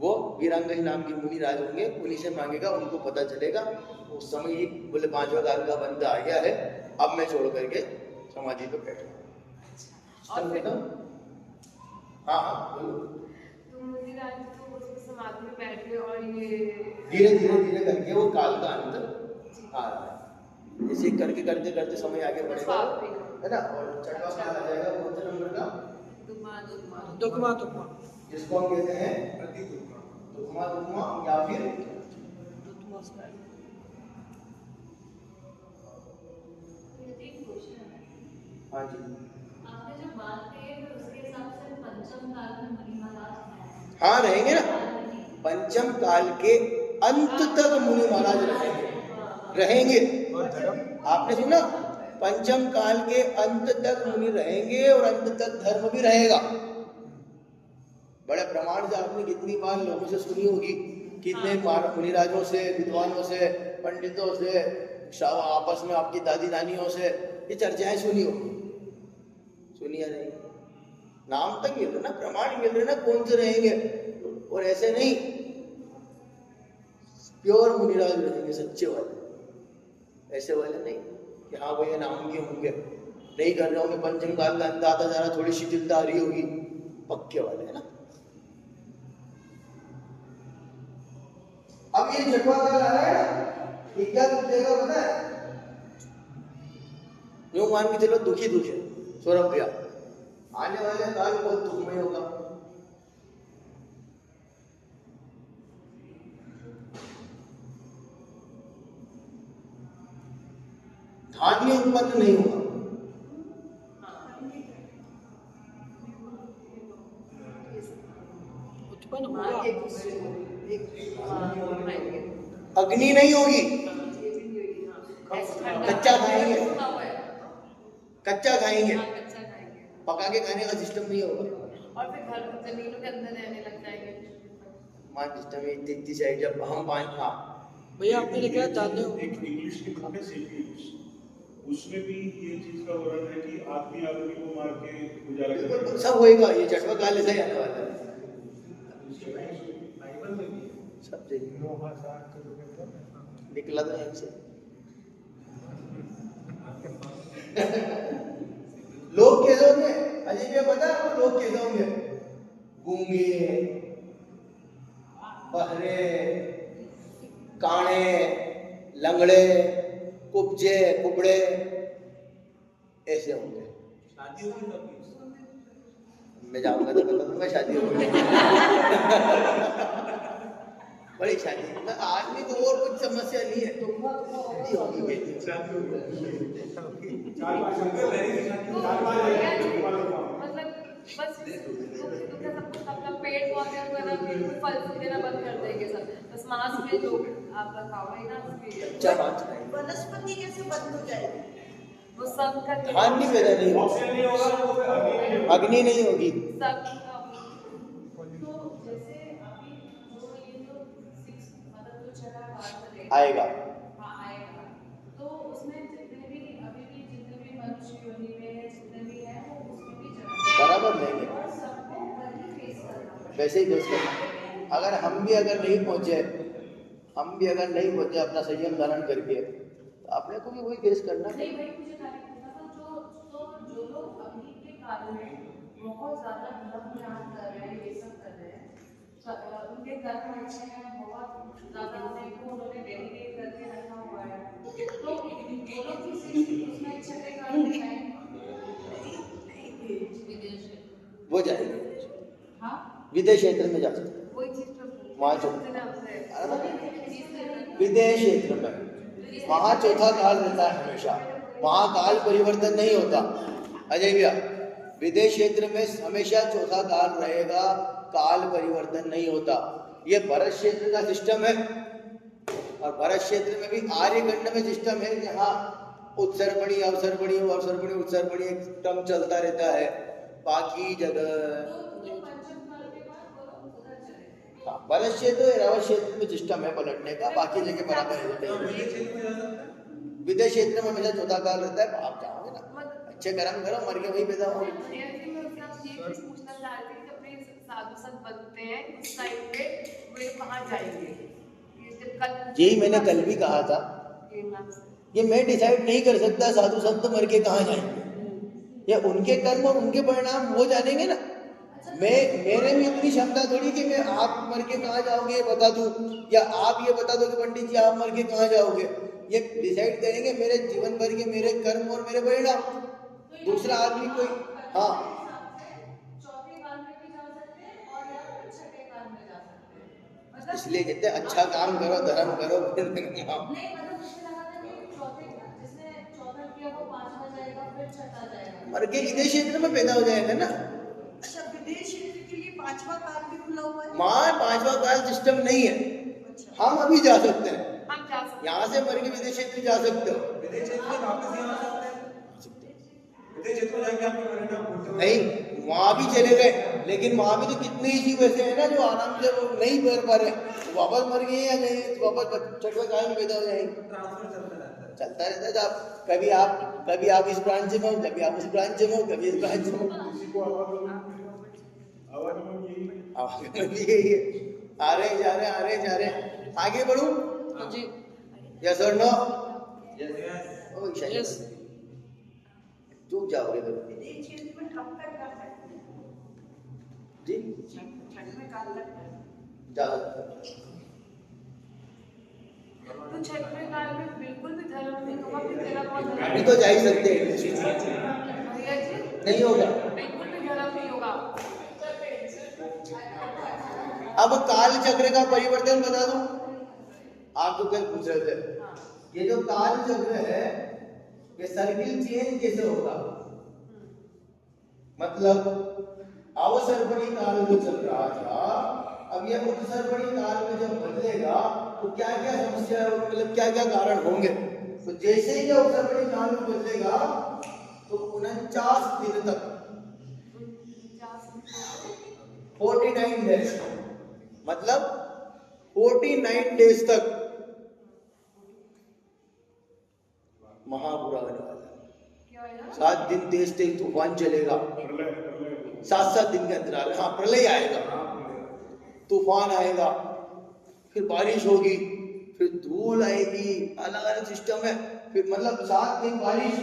Speaker 1: वो वीरांगज नाम की मुनिराज होंगे, उन्हीं से मांगेगा, उनको पता चलेगा। उस समय ही बोले 5वां काल का बंद आ गया है, अब मैं छोड़ करके समाधि पे बैठूंगा। हाँ हाँ बोलो।
Speaker 3: तो मुनिराज तो उसको समाधि में बैठ गए और ये
Speaker 1: धीरे धीरे धीरे करके वो काल का अंत आ रहा है। इसे करके करते करते समय आगे बढ़ेगा, है ना। और 6वां काल आ जाएगा, कौन से नंबर का?
Speaker 3: दुखमा
Speaker 1: जिसको हम कहते हैं दुखमा या फिर हाँ जी।
Speaker 4: आपने जो बात कही है तो उसके हिसाब से पंचम काल में मुनि महाराज हैं।
Speaker 1: हाँ रहेंगे ना, पंचम काल के अंत तक मुनि महाराज रहेंगे। आपने सुना, पंचम काल के अंत तक मुनि रहेंगे और अंत तक धर्म भी रहेगा। बड़े प्रमाण से आपने कितनी बार लोगों से सुनी होगी, कितने मुनिराजों से, विद्वानों से, पंडितों से, आपस में आपकी दादी नानियों से ये चर्चाएं सुनी होगी, सुनी या नहीं? नाम तक मिल रहे ना, प्रमाण मिल रहे ना कौन से रहेंगे। और ऐसे नहीं, प्योर मुनिराज रहेंगे, सच्चे वाले, ऐसे वाले नहीं कि हाँ भैया नाम के होंगे, नहीं कर रहे होंगे, पंचम काल का अंत आता जा रहा, थोड़ी शिथिलता आ रही होगी, पक्के वाले है ना। अब ये 6वां काल आ रहा है ना, ये क्या दुख देगा पता है? यूं मान के चलो दुखी दुख है सौरभ भैया, आने वाले काल बहुत दुखमय होगा। धान्य उत्पन्न नहीं होगा, अग्नि नहीं होगी, कच्चा खाएंगे, कच्चा खाएंगे, पका के खाने का सिस्टम नहीं होगा।
Speaker 3: और फिर घर जमीनों के अंदर रहने लग जाएंगे।
Speaker 1: मान सिस्टम में इतनी साइड जब हम पानी, हाँ
Speaker 3: भैया आपने लिखा है धान्य
Speaker 6: एक इंग्लिश की बुक है सीपी, उसमें भी ये चीज का वर्णन है कि आदमी आदमी को मार के गुजारा
Speaker 1: बिल्कुल
Speaker 6: करेगा।
Speaker 1: सब होएगा, ये छठवा काल ऐसा ही आने वाला है।
Speaker 2: बाइबल में भी है।
Speaker 1: सब जगह
Speaker 2: नोहा साथ के जो कहते हैं ना।
Speaker 1: निकला था यहीं से। लोग कैसे होंगे अजीब है, पता है आपको लोग कैसे होंगे? गूंगे, बहरे, काणे, लंगड़े, कुब्जे, कुबड़े, ऐसे होंगे।
Speaker 2: शादी होगी तब भी।
Speaker 1: मैं जाऊंगा तो बता दूंगा शादी होगी। बड़ी शादी तो आदमी को और कुछ समस्या नहीं है, तो शादी होगी बेटी।
Speaker 2: शादी होगी।
Speaker 3: मतलब बस दुख है सबको, अपना पेट पौधे वगैरह बिल्कुल फल फूल देना बंद कर देंगे सब, बस मांस में जो आपका खाओ ही ना उसकी
Speaker 1: अच्छा बात है।
Speaker 5: वनस्पति कैसे बंद हो जाएगी?
Speaker 3: वो सब का
Speaker 1: धान नहीं पैदा नहीं होगा,
Speaker 2: ऑक्सीजन नहीं होगा तो
Speaker 1: अग्नि नहीं होगी।
Speaker 3: सब
Speaker 4: तो जैसे अभी जो ये जो 6 मतलब जो चला बात करें
Speaker 1: आएगा।
Speaker 4: हाँ आएगा, तो उसमें जितने भी अभी भी जितने भी मनुष्य योनि में है जितने भी हैं वो उसमें भी जन्म
Speaker 1: बराबर लेंगे,
Speaker 4: और सबको वही फेस करना पड़ेगा।
Speaker 1: वैसे ही फेस करना। अगर हम भी अगर नहीं पहुंचे, अपना संयम धारण करके, तो अपने को भी वही फेस करना
Speaker 4: नहीं
Speaker 1: है।
Speaker 4: भाई मुझे खाली पूछना था, जो लोग अभी के काल में बहुत ज्यादा धर्म ध्यान कर रहे हैं, ये सब कर रहे हैं, उनके कर्म अच्छे हैं, बहुत ज्यादा उन्होंने डेडिकेट करके रखा हुआ है, तो वो लोग किसी उसमें छठे काल में जाएंगे विदेश।
Speaker 1: वो जाएंगे
Speaker 4: हाँ
Speaker 1: विदेश क्षेत्र में जा सकते हैं।
Speaker 3: वही चीज
Speaker 1: वहाँ जो विदेश क्षेत्र में वहाँ चौथा काल रहता है हमेशा, वहाँ काल परिवर्तन नहीं होता। अजय भैया, विदेश क्षेत्र में हमेशा चौथा काल रहेगा, काल परिवर्तन नहीं होता। ये भरत क्षेत्र का सिस्टम है, और भरत क्षेत्र में भी आर्यखंड में सिस्टम है, जहाँ उत्सर्पणी अवसर्पणी अवसर्पणी उत्सर्पणी एक क्रम चलता रहता है। बाकी जगह हाँ, भरत क्षेत्र और रावत क्षेत्र में सिस्टम है पलटने का, बाकी जगह बराबर है। विदेश क्षेत्र में हमेशा चौथा काल रहता है, आप जाओगे ना, अच्छे कर्म करो, मर के वही पैदा हो।
Speaker 3: पूछना चाह रही थी कि अपने साधु संत बनते हैं उस टाइम पे वे कहाँ जाएंगे?
Speaker 1: यही मैंने कल भी कहा था, ये मैं डिसाइड नहीं कर सकता साधु संत मर के कहाँ जाएंगे, या उनके कर्म और उनके परिणाम वो जानेंगे ना। मेरे में इतनी क्षमता थोड़ी कि मैं आप मर के कहाँ जाओगे ये बता दूं, या आप ये बता दो कि पंडित जी आप मर के कहाँ जाओगे। ये डिसाइड करेंगे मेरे जीवन भर के मेरे कर्म और मेरे परिणाम, दूसरा आदमी कोई। हाँ,
Speaker 4: चौथे काल में भी जा सकते हैं और या फिर छठे काल में जा सकते हैं।
Speaker 1: इसलिए कहते हैं अच्छा काम करो, धर्म करो, फिर
Speaker 4: नहीं मतलब मुझे लगा था कि चौथे जिसने चौथा किया वो पांचवा जाएगा फिर छठा जाएगा।
Speaker 1: मर के विदेश क्षेत्र में पैदा हो जाएगा ना।
Speaker 5: अच्छा, विदेश क्षेत्र के लिए पांचवा काल भी खुला हुआ है?
Speaker 1: माँ पांचवा काल सिस्टम नहीं है,
Speaker 5: अच्छा,
Speaker 1: हम अभी जा सकते हैं,
Speaker 3: हम जा सकते
Speaker 1: यहाँ से मर के विदेश क्षेत्र जा सकते हो।
Speaker 2: विदेश क्षेत्र में वापस यहाँ आ सकते हैं। विदेश क्षेत्र में जाके आपके परिणाम भुगतने होंगे।
Speaker 1: नहीं, वहाँ भी चले गए, लेकिन वहाँ भी तो कितने ही जीव ऐसे हैं ना जो आराम से वो नहीं कर पा रहे, तो वापस मर गए या नहीं, तो वापस छठवे काल में पैदा हो जाएंगे।
Speaker 2: ट्रांसफर
Speaker 1: चलता रहता है। तो कभी आप इस ब्रांच में हो, कभी आप उस ब्रांच में हो, कभी इस ब्रांच में हो।
Speaker 6: किसी को आवागमन
Speaker 1: यही है, आ रहे जा रहे आगे बढ़ूं
Speaker 3: जी।
Speaker 1: यस और नो?
Speaker 2: यस।
Speaker 1: चूक जाओगे तो
Speaker 5: विदेश क्षेत्र में कब तक कर सकते हैं?
Speaker 1: जी
Speaker 5: छठवें काल तक
Speaker 1: जा सकते
Speaker 3: तो छठवें काल में बिल्कुल भी धर्म नहीं होगा, फिर तेरा बहुत
Speaker 1: अभी तो जा ही सकते हैं,
Speaker 3: भैया जी
Speaker 1: नहीं होगा।
Speaker 3: बिल्कुल भी धर्म नहीं होगा।
Speaker 1: अब काल चक्र का परिवर्तन बता दूं, आप तो कल पूछ रहे थे, ये जो काल चक्र है ये सर्किल चेंज कैसे होगा, मतलब अवसर्पणी काल जो चल रहा था, अब ये उत्सर्पणी काल में जब बदलेगा तो क्या क्या समस्या है, मतलब क्या क्या कारण होंगे। तो जैसे ही अवसर्पणी काल में बदलेगा तो 49 दिन तक 49 डेज, मतलब 49 डेज तक महाबुरा होने वाला है। दिन तेज तेज तूफान चलेगा,
Speaker 6: प्रलय प्रलय
Speaker 1: 7 दिन के अंतराल। हाँ, प्रलय आएगा, तूफान आएगा, फिर बारिश होगी, फिर धूल आएगी, अलग अलग सिस्टम है। फिर मतलब 7 दिन बारिश,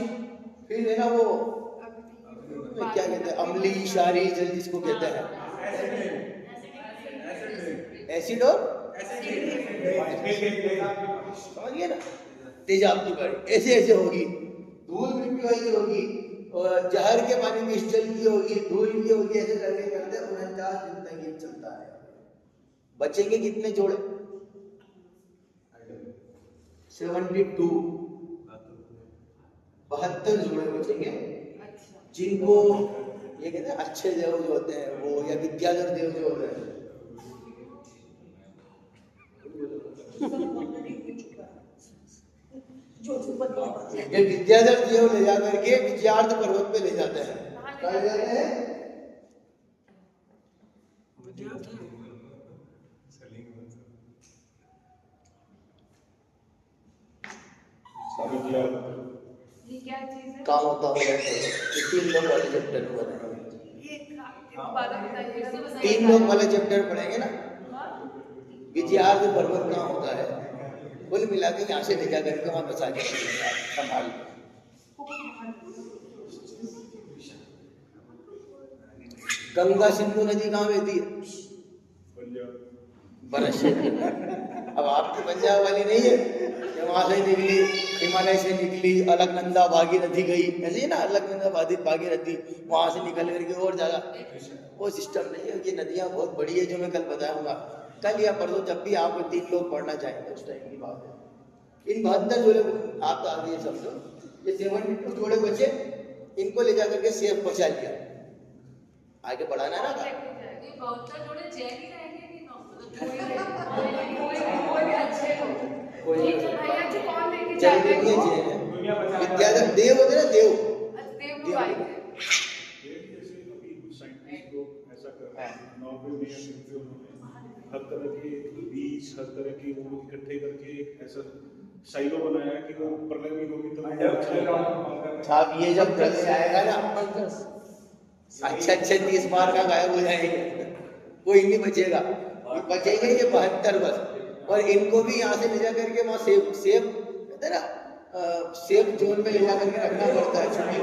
Speaker 1: फिर है ना वो क्या कहते हैं, अम्ली क्षारी जल जिसको कहते हैं, एसिड और समझिए ना, तेजाब की बारिश ऐसे ऐसे होगी, धूल मिट्टी वाली होगी, और जहर के पानी में स्टल की होगी, धूल की होगी, ऐसे करके करते 49 दिन तक ये चलता है। बचेंगे कितने जोड़े? 72 72 जोड़े बचेंगे, जिनको ये कहते हैं अच्छे देव जो होते हैं वो, या विद्याधर देव जो होते हैं, ये विद्याधर देव ले जाकर के विजयार्थ पर्वत पे ले जाते हैं। कहाँ ले जाते हैं?
Speaker 3: ये क्या चीज है?
Speaker 1: काम होता है 3 लोग वाले चैप्टर में बताएंगे,
Speaker 3: ये दोबारा बताइए।
Speaker 1: 3 लोग वाले चैप्टर पढ़ेंगे ना, विजयार्थ पर्वत कहाँ होता है, कुल मिला के यहाँ से ले जा करके वहाँ बसा के संभाल। गंगा सिंधु नदी कहाँ बहती है? बरस। अब आपकी पंजाब वाली नहीं है, वहां से निकली, हिमालय से निकली, अलकनंदा भागीरथी गई, ऐसे ही ना, अलकनंदा भागीरथी वहां से निकल करके और ज्यादा, वो सिस्टम नहीं है। ये नदियां बहुत बड़ी है, जो मैं कल बताऊंगा, कल या परसों, जब भी आप 3 लोग पढ़ना चाहेंगे उस टाइम की बात है। इन 72 जोड़े आप तो आगे समझो, ये 72 जोड़े बचे, इनको ले जाकर के सेफ पहुंचा लिया, आगे बढ़ाना है ना। विद्याधर देव होते ना, देव
Speaker 6: हर तरह के बीज, हर तरह के वो इकट्ठे करके एक ऐसा साइलो बनाया है कि वो प्रलय में होगी तो
Speaker 1: साहब ये जब प्रलय आएगा ना, अच्छे 30 बार का गायब हो जाएंगे, कोई नहीं बचेगा, बचेंगे ये 72 बस। और इनको भी यहाँ से ले जा करके वहाँ सेफ कहते हैं ना, सेफ जोन में ले जा करके रखना पड़ता है छुट्टी।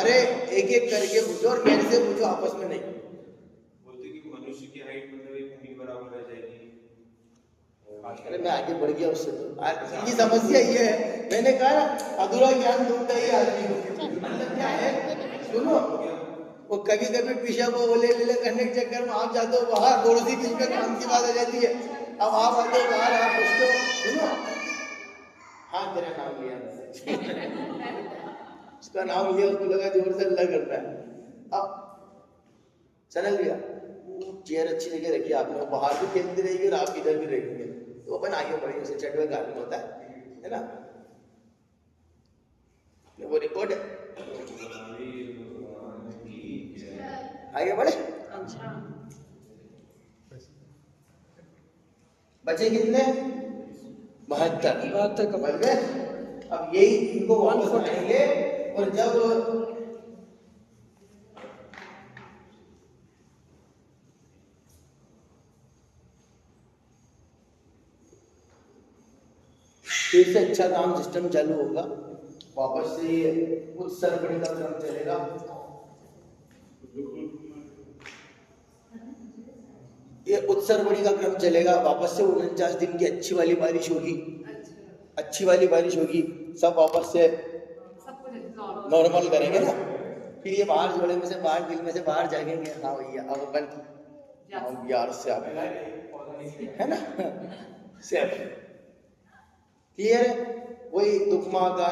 Speaker 1: अरे एक एक करके पूछो, और मेरे से पूछो, आपस में नहीं।
Speaker 2: बोलते कि मनुष्य की हाइट मतलब एक मील बराबर रह जाएगी।
Speaker 1: अरे मैं आगे बढ़ गया उससे, तो इनकी समस्या ये है, मैंने कहा ना अधूरा ज्ञान ढूंढता ही आदमी को। मतलब क्या है, सुनो, वो कभी कभी पीछा को बोले ले करने के चक्कर में आप जाते हो बाहर, पड़ोसी बीच में काम की बात आ जाती है। अब आप आते हो बाहर, आप पूछते हो, सुनो, हाँ तेरा नाम लिया, उसका नाम लिया, उसको लगा जोर से अल्लाह करता है। अब समझ लिया, चेयर अच्छी जगह रखी आपने, वो बाहर भी खेलती रहेगी और आप इधर भी रहेंगे, तो अपन आगे बढ़ेंगे, उसे चटवे गार्डन होता है ना, वो रिपोर्ट है, आगे बढ़े। बचे कितने? 72 का बच गए। अब यही इनको वापस उठाएंगे, और जब फिर से अच्छा काम सिस्टम चालू होगा, वापस से उत्सर्पणी का क्रम चलेगा, ये उत्सर्पणी का क्रम चलेगा, वापस से 49 दिन की अच्छी वाली बारिश होगी, अच्छी वाली बारिश होगी, सब वापस से नॉर्मल करेंगे ना। फिर ये बाहर जोड़े में से, बाहर दिल में से बाहर जाएंगे, हाँ भैया अब अपन यार से आप है ना, सेफ क्लियर है। वही दुखमा का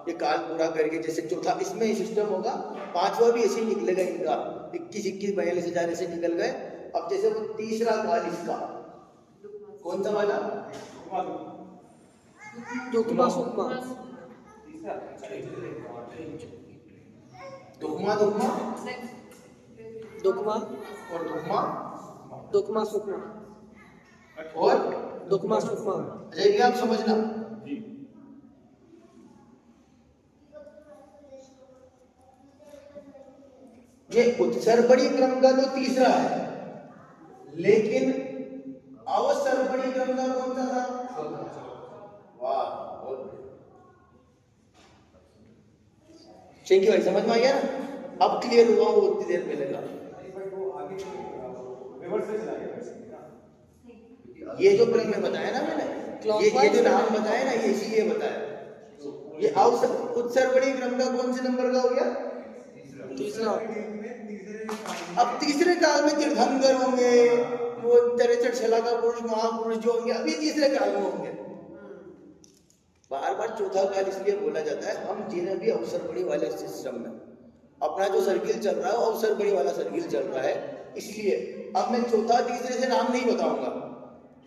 Speaker 1: ये काल पूरा करके, जैसे चौथा इसमें सिस्टम होगा, 5वां भी ऐसे ही निकलेगा इनका, 21, 42 हजार ऐसे निकल गए। अब जैसे वो तीसरा काल इसका कौन सा वाला, दुखमा सुखमा, दुखमा दुखमा दुखमा और दुखमा दुखमा सुखमा, और
Speaker 7: दुखमा सुखमा।
Speaker 1: अच्छा ये आप समझना,
Speaker 6: जी
Speaker 1: ये उत्सर्पणी क्रम का तो तीसरा है, लेकिन अवसर्पणी क्रम का कौन सा था? वाह, बहुत ठीक है भाई, समझ में आ गया ना? अब क्लियर हुआ, वो उतनी देर में लगा। ये जो क्रम में बताया ना मैंने, ये जो नाम बताया ना, ये इसीलिए बताया। ये उत्सर्पणी क्रम का कौन से नंबर का हो गया?
Speaker 7: तीसरा।
Speaker 1: अब तीसरे काल में तीर्थंकर होंगे, वो 63 शलाका पुरुष महापुरुष जो होंगे, अभी तीसरे काल में होंगे। बार बार चौथा काल इसलिए बोला जाता है, हम जिन्हें भी अवसर्पणी वाले सिस्टम में अपना जो सर्किल चल रहा है, अवसर्पणी वाला सर्किल चल रहा है, इसलिए अब मैं चौथा तीसरे से नाम नहीं बताऊंगा।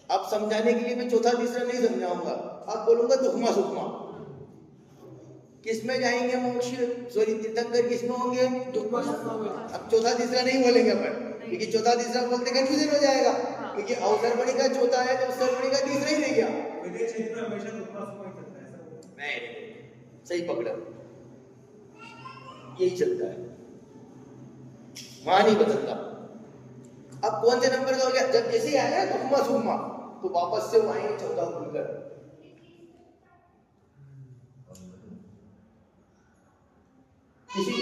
Speaker 1: अब समझाने के लिए मैं चौथा तीसरा नहीं समझाऊंगा, अब बोलूंगा दुखमा सुखमा। किसमें जाएंगे मोक्ष? सॉरी, तीर्थंकर किसमें होंगे?
Speaker 7: दुखमा सुखमा में।
Speaker 1: अब चौथा तीसरा नहीं बोलेंगे अपन, क्योंकि चौथा तीसरा बोलते कंफ्यूजन हो जाएगा, क्योंकि अवसर्पणी का चौथा है तो उत्सर्पणी का तीसरा ही रह गया।
Speaker 2: विदेश क्षेत्र में हमेशा दुखमा सुखमा ही चलता है सर।
Speaker 1: नहीं, सही पकड़ा, यही चलता है, वहां नहीं बदलता। अब कौन से नंबर का हो गया? जब जैसे ही आया ना दुखमा सुखमा, तो वापस से वो आएंगे चौथा खुलकर। किसी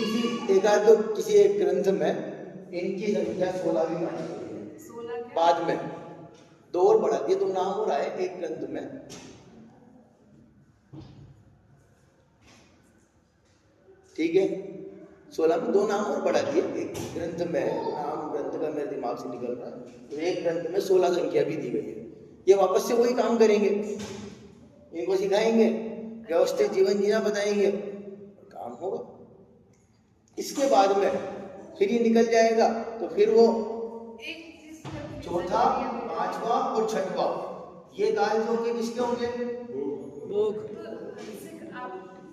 Speaker 1: एक आध तो किसी एक ग्रंथ में इनकी संख्या 16 भी मानी गई है,
Speaker 3: 16
Speaker 1: बाद में 2 और बढ़ा दिए, तो नाम हो रहा है एक ग्रंथ में। ठीक है, 16 में 2 नाम और बढ़ा दिए, एक ग्रंथ में, नाम ग्रंथ का मेरे दिमाग से निकल रहा है, तो एक ग्रंथ में 16 संख्या भी दी गई है। ये वापस से वही काम करेंगे, इनको सिखाएंगे, व्यवस्थित जीवन जीना बताएंगे, काम होगा। इसके बाद में फिर ये निकल जाएगा, तो फिर वो
Speaker 3: एक चीज
Speaker 1: चौथा, पांचवा और छठवा, ये काल जो होंगे किसके होंगे?
Speaker 7: भोग।
Speaker 3: आप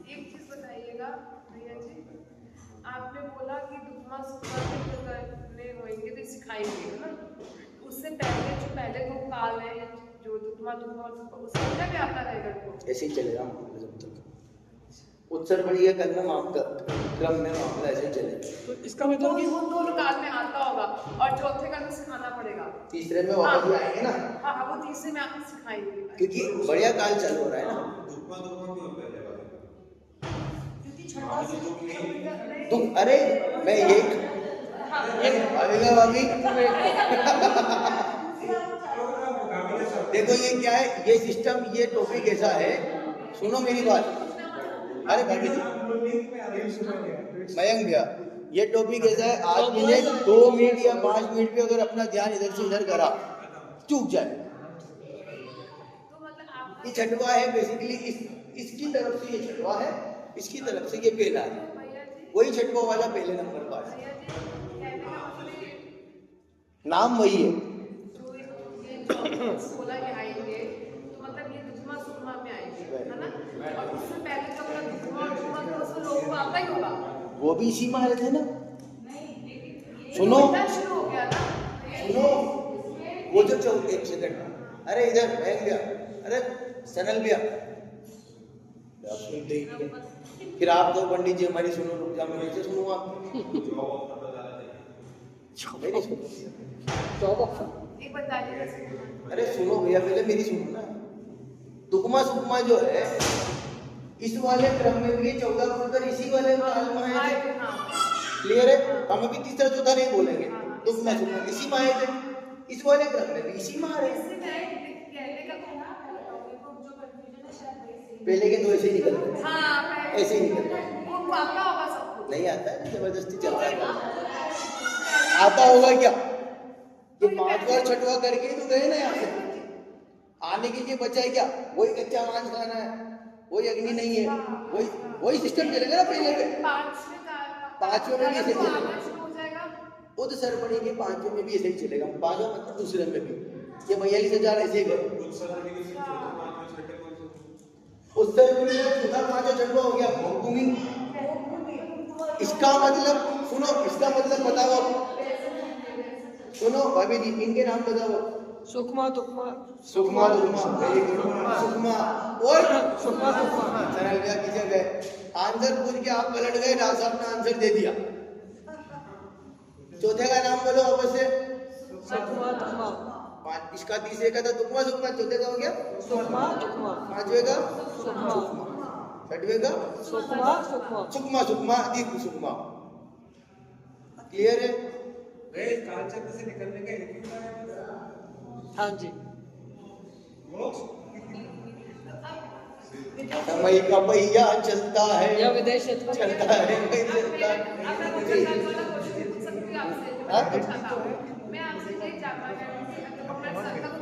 Speaker 3: एक चीज बताइएगा भैया जी, आपने बोला कि दुखमा सुखमा करने होंगे तो सिखाएंगे, है ना? उससे पहले जो पहले 2 काल है, जो दुखमा दुखमा उसमें क्या क्या आता रहेगा इनको?
Speaker 1: ऐसे ही चलेगा जब तक उत्सर्पणी के क्रम में मामला ऐसे ही चलेगा।
Speaker 7: तो इसका मतलब कि
Speaker 3: वो 2 काल में आता होगा और चौथे काल में सिखाना पड़ेगा।
Speaker 1: तीसरे में वापस भी आएंगे ना,
Speaker 3: हाँ हाँ, वो तीसरे में आपको सिखाएंगे,
Speaker 1: क्योंकि बढ़िया काल चालू हो रहा है ना।
Speaker 5: क्योंकि छठा से
Speaker 1: तो अरे मैं ये भागेगा भाभी देखो ये क्या है, ये सिस्टम, ये टॉपिक ऐसा है, सुनो मेरी बात। अरे भाभी जी, मयंक भैया, ये टॉपिक ऐसा है, आदमी ने 2 मिनट या 5 मिनट भी अगर अपना ध्यान इधर से इधर करा, चूक जाए।
Speaker 3: तो मतलब आप
Speaker 1: ये छठवा है बेसिकली, इसकी तरफ से ये छठवा है, इसकी तरफ से ये पहला है,
Speaker 3: भैया जी,
Speaker 1: वही छठवा वाला पहले नंबर का है,
Speaker 3: भैया जी कहने का मतलब
Speaker 1: नाम वही है।
Speaker 3: जो ये 16 के आएंगे तो मतलब ये दुखमा सुखमा में आएंगे, है ना? और उससे पहले जो अपना दुखमा दुखमा तो उसमें लोगों को आता ही होगा।
Speaker 1: वो भी इसी में आए थे ना।
Speaker 3: ये
Speaker 1: सुनो।
Speaker 3: उल्टा शुरू हो गया ना।
Speaker 1: सुनो, वो जो एक सेकंड, अरे इधर बैठ गया, अरे सनल भैया, आप सुनते ही नहीं है। फिर आप दो पंडित जी हमारी सुनो, रुक जाओ, मैं कैसे सुनूं आप? मेरी सुनो,
Speaker 3: एक बताइए,
Speaker 1: अरे सुनो भैया, पहले मेरी सुनो ना। दुखमा सुखमा जो है, इस वाले क्रम में भी 14 खुलकर इसी वाले काल में आए थे। क्लियर है? हम अभी तीसरा चौथा नहीं बोलेंगे, दुखमा सुखमा इसी में आए थे, इस वाले क्रम में भी इसी में आ रहे हैं। पहले के तो ऐसे ही निकल गए,
Speaker 3: हाँ,
Speaker 1: ऐसे ही निकल गए।
Speaker 3: वो आता होगा सबको।
Speaker 1: नहीं आता है, जबरदस्ती चलता है। आता होगा क्या? ये 5 बार छठवा करके ही तो गए ना यहाँ से, आने के लिए बचा है क्या? वही कच्चा मांस खाना है, वही अग्नि नहीं है, वही सिस्टम चलेगा ना पहले पे। पांचवें में भी ऐसे ही चलेगा, उद सर्पणी के 5वें में भी ऐसे ही चलेगा, 5वां मतलब दूसरे में भी, ये 42,000 ऐसे ही गए। उत्सर्पणी में चौथा 5वां छठवा हो गया भोगभूमि। इसका मतलब सुनो, इसका मतलब बताओ, सुनो भाभी जी, इनके नाम बताओ।
Speaker 7: सुकमा तुकमा
Speaker 1: सुकमा दुकमा, वेरी गुड, सुकमा और
Speaker 7: सुकमा तुकमा
Speaker 1: सरल व्या की जगह आंसर पूछ के आप पलट गए, डॉक्टर साहब ने आंसर दे दिया। चौथे का नाम बोलो वापस से।
Speaker 7: सुकमा तुकमा
Speaker 1: पांच, इसका तीसरे का था तुकमा सुकमा, चौथे का हो गया
Speaker 7: सुकमा तुकमा
Speaker 1: पांचवे का
Speaker 7: सुकमा
Speaker 1: छठवे का
Speaker 7: सुकमा सुकमा
Speaker 1: सुकमा सुकमा दीप सुकमा। क्लियर है?
Speaker 2: गए कालचक्र से निकलने का एक ही उपाय है।
Speaker 7: हाँ जी
Speaker 2: मोक्ष।
Speaker 1: समय का पहिया चलता है,
Speaker 7: या विदेश
Speaker 1: चलता है वही चलता है। हाँ?
Speaker 3: मैं आपसे ये जानना चाहती हूँ, हमारा सर्कल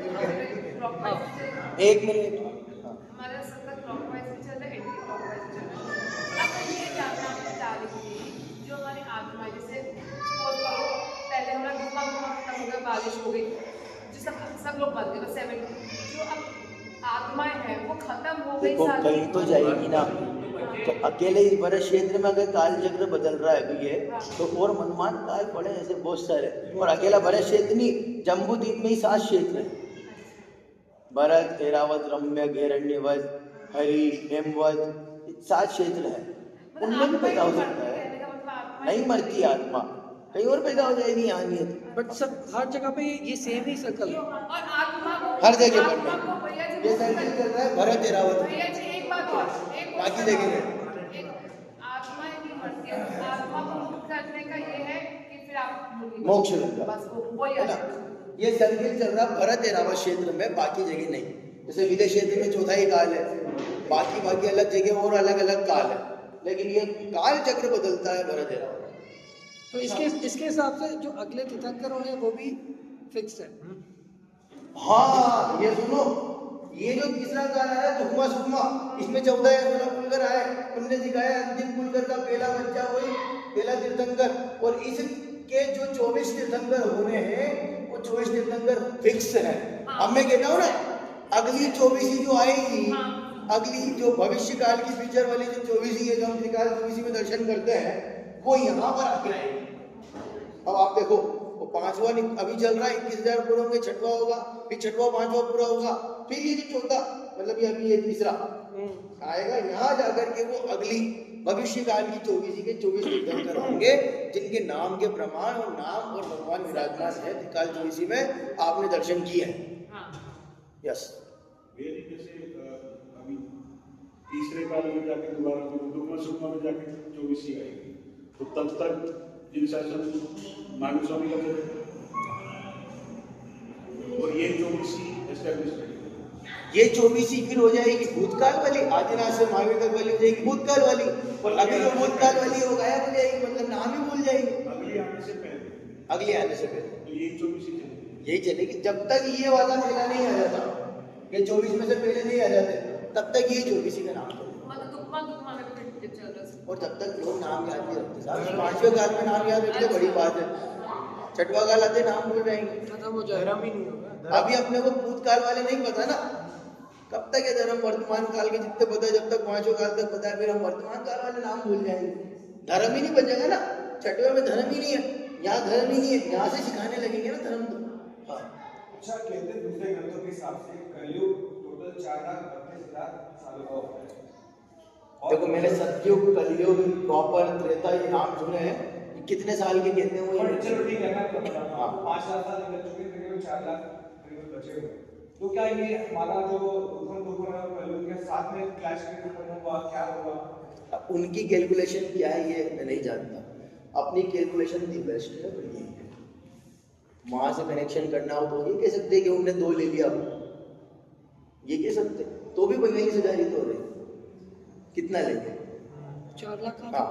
Speaker 3: क्लॉकवाइज
Speaker 1: एक मिनट,
Speaker 3: हमारा सर्कल क्लॉकवाइज भी चल रहा है, एंटी क्लॉकवाइज भी चल रहा है। अब मैं ये जानना चाह रही थी, जो हमारी आत्मा, जैसे सपोज करो पहले हमारा धुआं खत्म हो गया, बारिश हो गई, जो सब लोग मर गए, बस 70, जो अब आत्माएं हैं वो खत्म हो गई।
Speaker 1: देखो कहीं तो जाएगी ना, तो अकेले ही बड़े क्षेत्र में अगर काल चक्र बदल रहा है अभी ये, तो और मनमान काल पड़े ऐसे बहुत सारे, और अकेला बड़े क्षेत्र नहीं, जम्बू द्वीप में ही 7 क्षेत्र है, भरत, ऐरावत, रम्य, घेरण्यवत, हरि, हेमवत, 7 क्षेत्र है, उनमें भी पैदा हो सकता है। नहीं मरती आत्मा, कहीं और पैदा हो जाएगी, यहाँ नहीं है।
Speaker 7: बट सब हर जगह पे ये सेम ही सर्कल है।
Speaker 3: और आत्मा को
Speaker 1: हर जगह पर
Speaker 3: आत्मा को भैया जी
Speaker 1: ये सर्किल चल रहा है भरत ऐरावत में,
Speaker 3: भैया जी एक बात और, एक और
Speaker 1: बाकी
Speaker 3: बात
Speaker 1: जगह
Speaker 3: और।
Speaker 1: में।
Speaker 3: एक आत्मा नहीं मरती है, आत्मा को मुक्त करने का ये है कि फिर आप
Speaker 1: मोक्ष मिलता है।
Speaker 3: बस वो
Speaker 1: है ना? ये सर्किल चल रहा भरत ऐरावत क्षेत्र में, बाकी जगह नहीं। जैसे विदेश क्षेत्र में चौथा ही काल है, बाकी अलग जगह और अलग अलग काल है, लेकिन ये काल चक्र बदलता है भरत ऐरावत।
Speaker 7: तो इसके हिसाब से जो अगले तीर्थंकर होंगे वो भी फिक्स है।
Speaker 1: हाँ ये सुनो, ये जो तीसरा काल आया सुकमा सुकमा, इसमें 14 या 16 कुलकर आए, उनने दिखाया अंतिम कुलकर का पहला बच्चा वही पहला तीर्थंकर, और इसके जो 24 तीर्थंकर होने हैं वो 24 तीर्थंकर फिक्स है। अब मैं कहता हूँ ना, अगली 24 जो आएगी, अगली जो भविष्य काल की फ्यूचर वाली जो 24 है, जो हम त्रिकाल 24 में दर्शन करते हैं, वो यहाँ पर आके आएगी। अब आप देखो, वो 5वां अभी चल रहा है, 21,000 पूरा होंगे, 6वां होगा, फिर 6वां 5वां पूरा होगा, फिर ये जो 14 मतलब ये अभी ये तीसरा आएगा, यहाँ जाकर के वो अगली भविष्य काल की 24 के 24 तीर्थंकर होंगे, जिनके नाम के प्रमाण और नाम और भगवान विराजमान है त्रिकाल 24 में, आपने दर्शन किए हैं। यस,
Speaker 6: वेरी जैसे अभी तीसरे काल में जाके दोबारा दुगमा सुगमा में जाके 24 आएगी, तो तब तक इन शासन नारायण स्वामी का और ये 24 एस्टैब्लिश
Speaker 1: ये 24 फिर हो जाएगी भूतकाल वाली, आदिनाथ से महावीर तक वाली हो जाएगी भूतकाल वाली, और अभी जो भूतकाल वाली हो गायब हो जाएगी, मतलब नाम ही भूल जाएगी
Speaker 6: अगले आने से पहले।
Speaker 1: अगले आने से पहले।
Speaker 6: तो ये 24 चलेगी,
Speaker 1: यही चलेगी जब तक ये वाला मेला नहीं आ जाता, ये 24 में से पहले नहीं आ जाते, तब तक ये 24 का नाम चलेगा।
Speaker 3: मतलब दुखमा में भी चल रहा है।
Speaker 1: और जब तक लोग नाम याद नहीं रखते साहब, 5वें काल में नाम याद रखते बड़ी बात है, 6वां काल आते नाम भूल जाएंगे,
Speaker 7: खत्म हो जाएगा।
Speaker 2: धर्म ही नहीं होगा।
Speaker 1: अभी अपने को भूतकाल वाले नहीं पता ना, कब तक ये धर्म वर्तमान काल के जितने पता है, जब तक 5वें काल तक पता है, फिर हम वर्तमान काल वाले नाम भूल जाएंगे, धर्म ही नहीं बचेगा ना। 6वें में धर्म ही नहीं है, यहाँ धर्म ही नहीं है, यहाँ से सिखाने लगेंगे ना धर्म तो। हाँ
Speaker 2: अच्छा, कहते हैं दूसरे ग्रंथों के हिसाब से कलयुग टोटल 4,32,000 सालों का होता है।
Speaker 1: देखो मैंने सतयुग, कलयुग, द्वापर, त्रेता ये नाम सुने हैं, ये कितने साल के कहते हैं वो
Speaker 2: और
Speaker 1: ये
Speaker 2: चलो ठीक है, मैं बता रहा
Speaker 1: हाँ।
Speaker 2: हूँ 5 लाख साल निकल चुके हैं, तकरीबन 4 लाख तकरीबन बचे हुए हैं। तो क्या ये हमारा जो दुखम है कलयुग के साथ में क्लैश होगा, क्या होगा?
Speaker 1: अब उनकी कैलकुलेशन क्या है ये मैं नहीं जानता, अपनी कैलकुलेशन दी बेस्ट है, पर ये है वहां से कनेक्शन करना हो तो ये कह सकते कि उनने 2 ले लिया, ये कह सकते, तो भी कोई वहीं से जारी तो हो रही, कितना लेंगे
Speaker 7: 4 लाख का
Speaker 1: हाँ।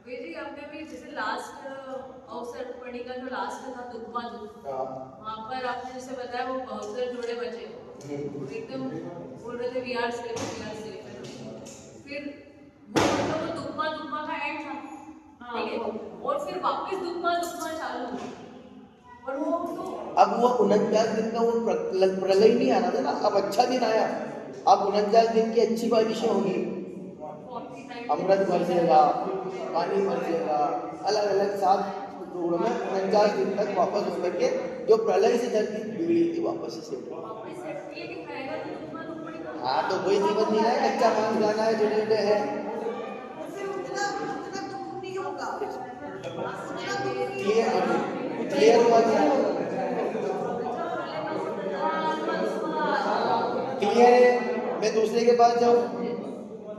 Speaker 4: भैया जी आपने भी जैसे लास्ट अवसर पढ़ी का जो लास्ट था दुखमा
Speaker 1: हाँ।
Speaker 4: वहाँ पर आपने जैसे बताया वो 72 जोड़े बचे, वो एकदम बोल रहे थे वी आर सेफ, फिर वो मतलब वो दुखमा का एंड था, ठीक है, और फिर वापस दुखमा चालू हुआ, और वो तो
Speaker 1: अब वो 49 दिन का वो प्रलय नहीं आना था ना, अब अच्छा दिन आया, अब 49 दिन की अच्छी बारिशें होंगी,
Speaker 4: 49
Speaker 1: अमृत बरसेगा, पानी बरसेगा, अलग अलग 7 टुकड़ों में 49 दिन तक वापस होकर के जो प्रलय से धरती बिगड़ी थी वापस से सेट हो। हाँ तो कोई जीवन नहीं है, कच्चा मांस गाना है, छोटे छोटे है।
Speaker 5: फिर उतना उतना दुख नहीं होगा, उतना दुख नहीं
Speaker 1: क्लियर हुआ क्या? क्लियर है? मैं दूसरे के पास जाऊं?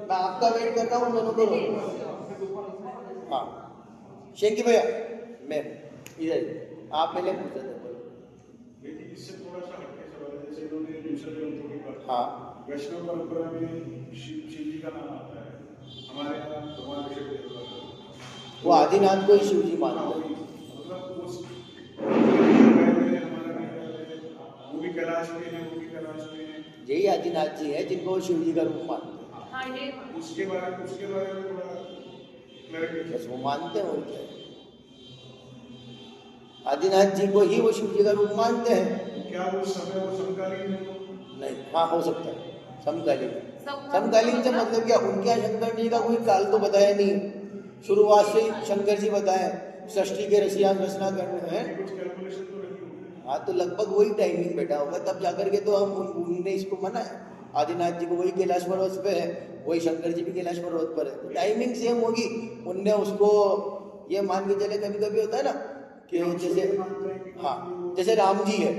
Speaker 1: मैं आपका वेट कर रहा हूँ, दोनों को रोक। हाँ शेखी भैया, मैं इधर आप पहले पूछ रहे थे।
Speaker 6: लेकिन इससे थोड़ा सा हटके सवाल है, जैसे इन्होंने दूसरे ग्रंथों की बात।
Speaker 1: हाँ
Speaker 6: वैष्णव परंपरा में शिव जी का नाम आता है, हमारे यहाँ भगवान विष्णु का।
Speaker 1: वो आदिनाथ को ही शिव जी मानते हैं।
Speaker 6: मतलब उस वो भी कैलाश में है, वो भी कैलाश में है।
Speaker 1: यही आदिनाथ जी है जिनको शिव जी का रूप मानते हैं।
Speaker 3: हाँ ये
Speaker 6: उसके बारे में थोड़ा क्लैरिटी।
Speaker 1: बस वो मानते हैं और क्या है। आदिनाथ जी को ही वो शिव जी का रूप मानते हैं।
Speaker 6: क्या वो समय वो समकालीन है?
Speaker 1: नहीं, हाँ हो सकता है समकालीन। समकालीन से मतलब क्या, उनके यहाँ शंकर जी का कोई काल तो बताया नहीं, शुरुआत से ही शंकर जी बताए सृष्टि के रसियान रचना करने हैं।
Speaker 6: कुछ कैलकुलेशन तो नहीं होगी।
Speaker 1: हाँ तो लगभग वही टाइमिंग बैठा होगा, तब जाकर के तो हम उन्होंने इसको मना है। आदिनाथ जी को वही कैलाश पर्वत पे है, वही शंकर जी भी कैलाश पर्वत पर है, तो टाइमिंग सेम होगी। उनने उसको ये मान के चले, कभी कभी होता है ना कि जैसे हाँ जैसे राम जी है,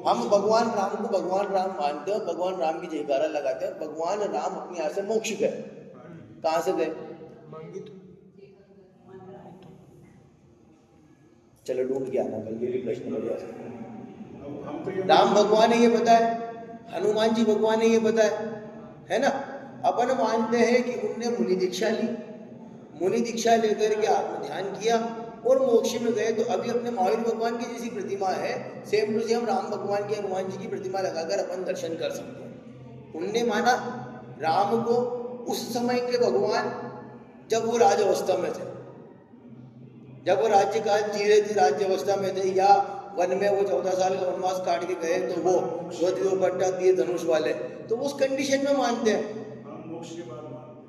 Speaker 1: हम भगवान राम को भगवान राम मानते हैं, भगवान राम की जयकारा लगाते हैं। भगवान राम अपने यहाँ से मोक्ष गए, कहाँ से गए? चलो ढूंढ के आना, कल ये भी प्रश्न लग जाए। राम भगवान है ये पता है, हनुमान जी भगवान है ये पता है ना। अपन मानते हैं कि उनने मुनि दीक्षा ली, मुनि दीक्षा लेकर के आत्म ध्यान किया और मोक्ष में गए। तो अभी अपने महावीर भगवान की जैसी प्रतिमा है, सेम टू सेम राम भगवान की, हनुमान जी की प्रतिमा लगाकर अपन दर्शन कर सकते हैं। उनने माना राम को उस समय के भगवान जब वो राज अवस्था में थे, जब वो राज्य काल जी रहे थे, राज्य अवस्था में थे, या वन में वो 14 साल का वनवास काट के गए, तो वो पट्टा दिए धनुष वाले, तो उस कंडीशन में मानते हैं।
Speaker 6: मोक्ष के बाद मानते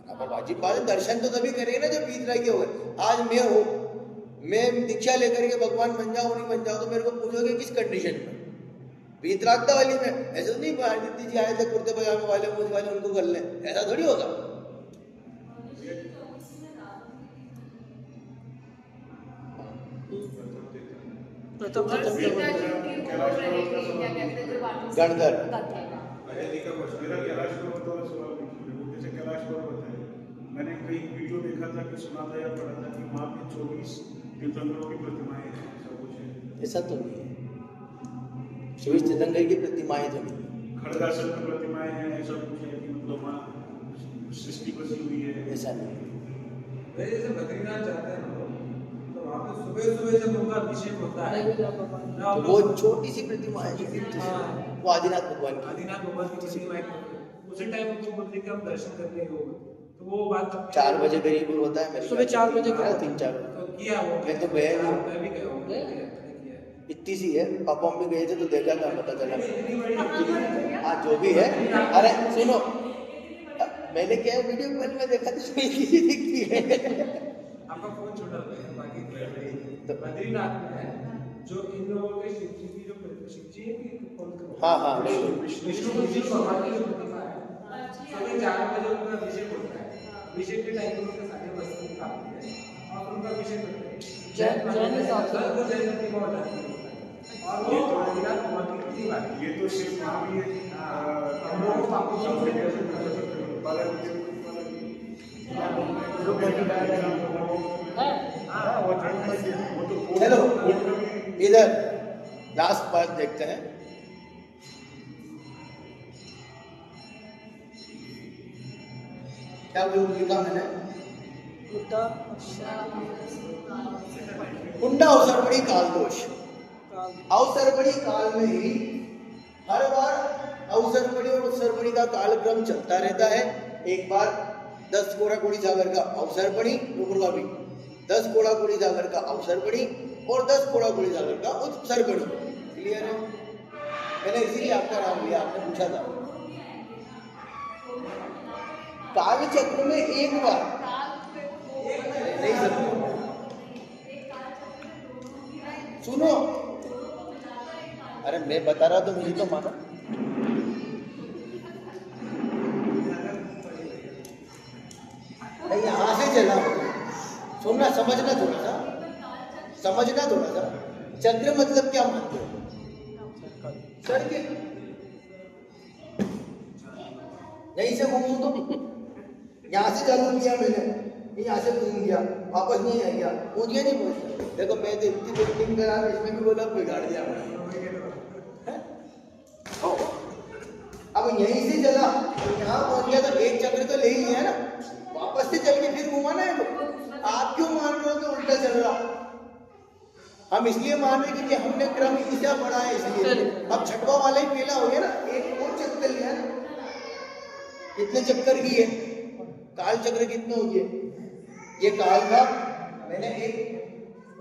Speaker 6: हैं।
Speaker 1: अब वाजिब बात है, दर्शन तो तभी करेंगे ना जब बीतरा के हो गए। आज मैं हूँ, मैं दीक्षा लेकर के भगवान बन जाऊँ नहीं बन जाऊँ, तो मेरे को पूछोगे किस कंडीशन में? बीतरागता वाली में। ऐसा तो नहीं आदित्य जी आए थे कुर्ते पजामे वाले मूछ वाले, उनको कर लें, ऐसा थोड़ी होगा।
Speaker 7: प्रथम
Speaker 3: और
Speaker 7: प्रथम
Speaker 3: सीता जी
Speaker 7: प्रथम
Speaker 3: की वो रहेगी, क्या कहते हैं, जब आदमी
Speaker 1: गणधर।
Speaker 6: अजय का कुछ मेरा कैलाश पर्वत वाला सवाल पूछिए। जैसे कैलाश पर्वत है, मैंने कहीं वीडियो देखा था कि सुना था या पढ़ा था कि वहाँ पे 24 तीर्थंकरों की प्रतिमाएं हैं, ऐसा कुछ है?
Speaker 1: ऐसा तो नहीं है, 24 तीर्थंकर की प्रतिमाएं तो नहीं,
Speaker 6: खड़गासन की प्रतिमाएं हैं, ऐसा कुछ है कि मतलब वहाँ सृष्टि बसी हुई है?
Speaker 1: ऐसा नहीं है।
Speaker 2: जैसे बद्रीनाथ जाते हैं ना, तो वहाँ पे सुबह सुबह जब उनका अभिषेक होता है,
Speaker 1: तो वो छोटी सी प्रतिमा है, वो आदिनाथ भगवान की।
Speaker 2: आदिनाथ भगवान की प्रतिमा है, उसी टाइम उनको बोलते कि हम दर्शन करने होगा, तो वो बात
Speaker 1: 4 बजे करीब होता है मेरे
Speaker 7: सुबह 4 बजे का
Speaker 1: 3-4
Speaker 2: तो किया वो।
Speaker 1: मैं तो गया नहीं।
Speaker 2: मैं भी गया हूँ, किया है।
Speaker 1: इतनी सी है, पापा मम्मी गए थे तो देखा था, पता चला।
Speaker 2: इतनी बड़ी
Speaker 1: हाँ जो भी है, अरे सुनो, मैंने क्या वीडियो कॉल में देखा था, इतनी सी दिखती है।
Speaker 2: आपका फोन छोटा है, बाकी तो बद्रीनाथ में है जो इन लोगों के शिव जी की जो शिव जी की कौन
Speaker 1: हाँ हाँ
Speaker 2: विष्णु जी भगवान की जो प्रतिमा है, सुबह 4 बजे उनका अभिषेक होता है। अभिषेक के टाइम पर उनके सारे वस्त्र निकालते हैं और उनका अभिषेक करते हैं।
Speaker 7: जैन हिसाब से
Speaker 2: वो जैन प्रतिमा हो जाती है और वो आदिनाथ भगवान की प्रतिमा है।
Speaker 6: ये तो सिर्फ वहाँ भी है।
Speaker 2: हम लोगों को पापों
Speaker 1: चलो इधर लास्ट पार्ट देखते हैं। क्या बोल लिखा मैंने? उल्टा अवसर पड़ी काल दोष। अवसर पड़ी काल में ही हर बार अवसर पड़ी और उत्सर पड़ी का कालक्रम चलता रहता है। एक बार 10 कोड़ा कोड़ी सागर का अवसर पड़ी, ऊपर भी 10 कोड़ा कोड़ी सागर का अवसर पड़ी और 10 कोड़ा कोड़ी सागर का उत्सर पड़ी। क्लियर है? मैंने इसीलिए आपका नाम लिया, आपने पूछा था। काल चक्र में एक बार नहीं सकते। सुनो मैं बता रहा तो मुझे तो मानो। यहाँ से चला, सुनना, समझना थोड़ा सा, समझना थोड़ा सा। चक्र मतलब क्या मानते हो? सर्किल। यहीं से घूमू तो यहाँ से चालू किया मैंने, यहाँ से घूम गया, वापस नहीं आ गया, पहुंच गया नहीं पहुंच गया। देखो मैं तो इतनी बिल्डिंग करा, इसमें भी बोला बिगाड़ दिया मैंने। अब यहीं से चला तो यहाँ पहुंच गया, तो एक चक्र तो ले ही लिया ना, वापस से चल के फिर घुमाना है। तो आप क्यों मान रहे हो कि उल्टा चल रहा? हम इसलिए मान रहे क्योंकि हमने क्रम ईसा पढ़ा है इसलिए। अब छठवा वाला ही पहला हो गया ना, एक और चक्कर लिया ना। कितने चक्कर की है? काल चक्र कितने हो गए? ये काल का मैंने एक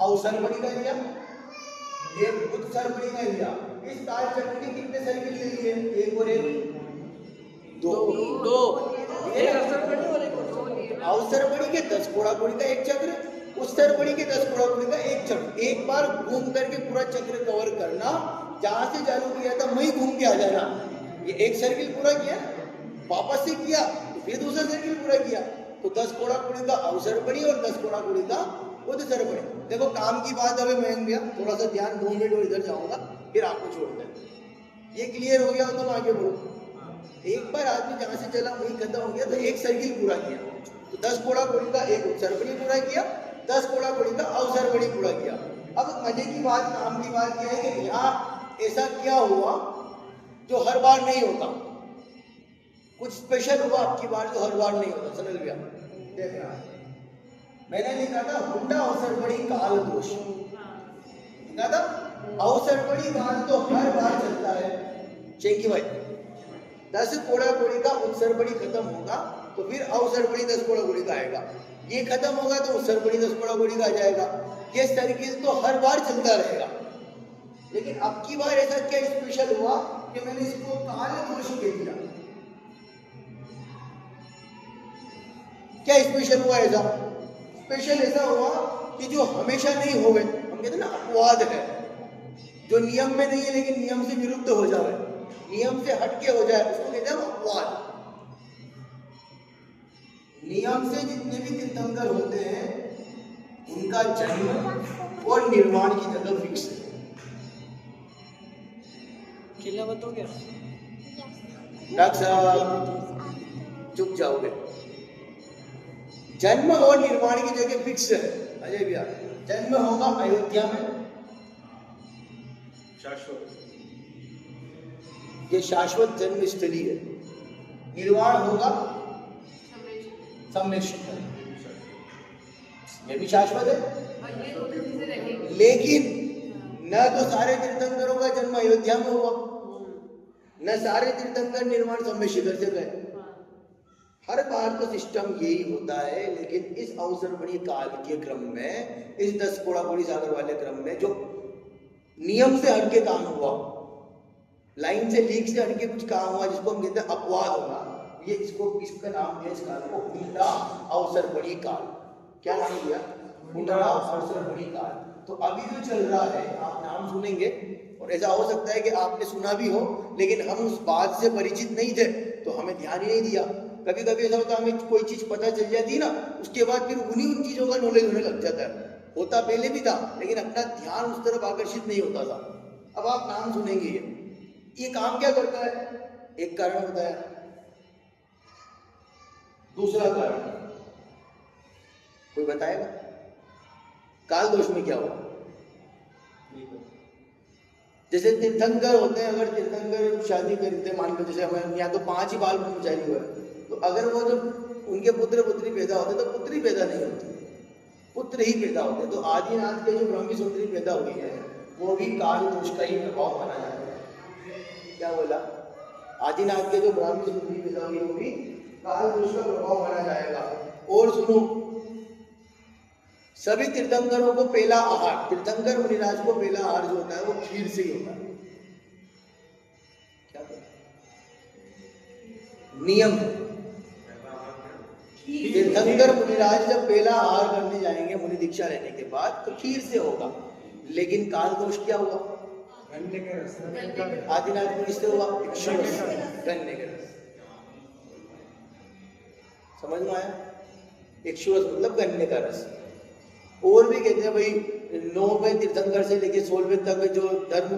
Speaker 1: अवसर बड़ी का लिया, एक उत्सर बड़ी का लिया। इस काल चक्र के कितने सर्किल ले लिए? एक और एक, दो।
Speaker 7: एक अवसर बड़ी और एक
Speaker 1: अवसर बड़ी के 10 कोड़ा कोड़ी का एक चक्र, उत्सर बड़ी के 10 कोड़ा कोड़ी का एक चक्र। एक बार घूम करके पूरा चक्र कवर करना, जहां से चालू किया था वहीं घूम के आ जाना। ये एक सर्किल पूरा किया, वापस से किया तो फिर दूसरा सर्किल पूरा किया। तो 10 कोड़ा कोड़ी का अवसर बड़ी और 10 कोड़ा कोड़ी का उत्सर बड़ी। देखो काम की बात अभी मैं गया, थोड़ा सा ध्यान 2 मिनट और इधर जाऊंगा, फिर आपको छोड़ते हैं। ये क्लियर हो गया हो तो आगे बढ़ो। एक बार आदमी जहां से चला वहीं खत्म हो गया, तो एक सर्किल पूरा किया। तो 10 कोड़ा कोड़ी का एक उत्सर बड़ी पूरा किया, 10 कोड़ा कोड़ी का अवसर बड़ी पूरा किया। अब मजे की बात, काम की बात यह है कि यहाँ ऐसा क्या हुआ जो हर बार नहीं होता? कुछ स्पेशल हुआ आपकी बार जो हर बार नहीं होता। समझ गया? देखना, मैंने लिखा था हुंडा अवसर बड़ी काल दोष। लिखा था अवसर बड़ी काल तो हर बार चलता है। चेकी भाई 10 कोड़ा कोड़ी का उत्सर बड़ी खत्म होगा तो फिर अवसर बड़ी 10 कोड़ा कोड़ी का आएगा। ये खत्म होगा तो उत्सर बड़ी 10 कोड़ा कोड़ी का आ जाएगा। ये सर्किल तो हर बार चलता रहेगा। लेकिन अब की बार ऐसा क्या स्पेशल हुआ कि मैंने इसको काल दोष कह दिया? क्या स्पेशल हुआ ऐसा? स्पेशल ऐसा हुआ कि जो हमेशा नहीं होवे, हम कहते हैं ना अपवाद है, जो नियम में नहीं है लेकिन नियम से विरुद्ध हो जाए, नियम से हटके हो जाए, उसको कहते हैं अपवाद। नियम से जितने भी तीर्थंकर होते हैं उनका जन्म और निर्माण की जगह फिक्स है।
Speaker 7: खिलावत हो गया?
Speaker 1: डॉक्टर साहब चुप जाओगे। जन्म और निर्माण की जगह फिक्स है। अजय भैया, जन्म होगा अयोध्या में,
Speaker 6: शाश्वत,
Speaker 1: ये शाश्वत जन्म स्थली है। निर्वाण होगा सम्मेश्वर, ये भी शाश्वत है। लेकिन न तो सारे तीर्थंकरों का जन्म अयोध्या में हुआ, न सारे तीर्थंकर निर्वाण सम्मेश्वर से गए। हर बार तो सिस्टम यही होता है। लेकिन इस अवसर बड़ी काल के क्रम में, इस 10 कोड़ा कोड़ी सागर वाले क्रम में जो नियम से हटके काम हुआ, लाइन से लीक से हटके कुछ काम हुआ जिसको हम कहते हैं अपवाद होना, ये इसका नाम दिया इस काल को हुंडा अवसर बड़ी काल। क्या नाम दिया? हुंडा अवसर बड़ी काल। तो अभी जो चल रहा है, आप नाम सुनेंगे और ऐसा हो सकता है कि आपने सुना भी हो लेकिन हम उस बात से परिचित नहीं थे तो हमें ध्यान ही नहीं दिया। कभी कभी ऐसा होता है हमें कोई चीज पता चल जाती ना, उसके बाद फिर उन चीजों का नॉलेज होने लग जाता है। होता पहले भी था लेकिन अपना ध्यान उस तरफ आकर्षित नहीं होता था। अब आप नाम सुनेंगे। ये काम क्या करता है? एक कारण बताया, दूसरा कारण कोई बताएगा? काल दोष में क्या हुआ? जैसे तीर्थंकर होते हैं, अगर तीर्थंकर शादी करते, मान लो जैसे हमें यहाँ तो 5 ही बाल ब्रह्मचारी हुए, तो अगर वो जब उनके पुत्र पुत्री पैदा होते तो पुत्री पैदा नहीं होती, पुत्र ही पैदा होते। तो आदिनाथ के जो ब्रह्मी सुंदरी पैदा हुई है वो भी काल दोष का ही प्रभाव माना जाता है। क्या बोला? आदिनाथ के जो ब्रह्मी सुंदरी पैदा हुई वो भी काल दोष का प्रभाव माना जाएगा। और सुनो, सभी तीर्थंकरों को पहला आहार, तीर्थंकर मुनिराज को पहला आहार जो होता है वो खीर से ही होता है। क्या नियम है? तीर्थंकर मुनिराज जब पहला आहार करने जाएंगे मुनि दीक्षा लेने के बाद तो खीर से होगा। लेकिन काल दोष क्या हुआ?
Speaker 2: गन्ने का रस
Speaker 1: आदिनाथ में किससे हुआ? इक्षुरस, गन्ने का रस। समझ में आया? इक्षुरस मतलब गन्ने का रस। और भी कहते हैं भाई 9वें तीर्थंकर से लेके 16वें तक जो धर्म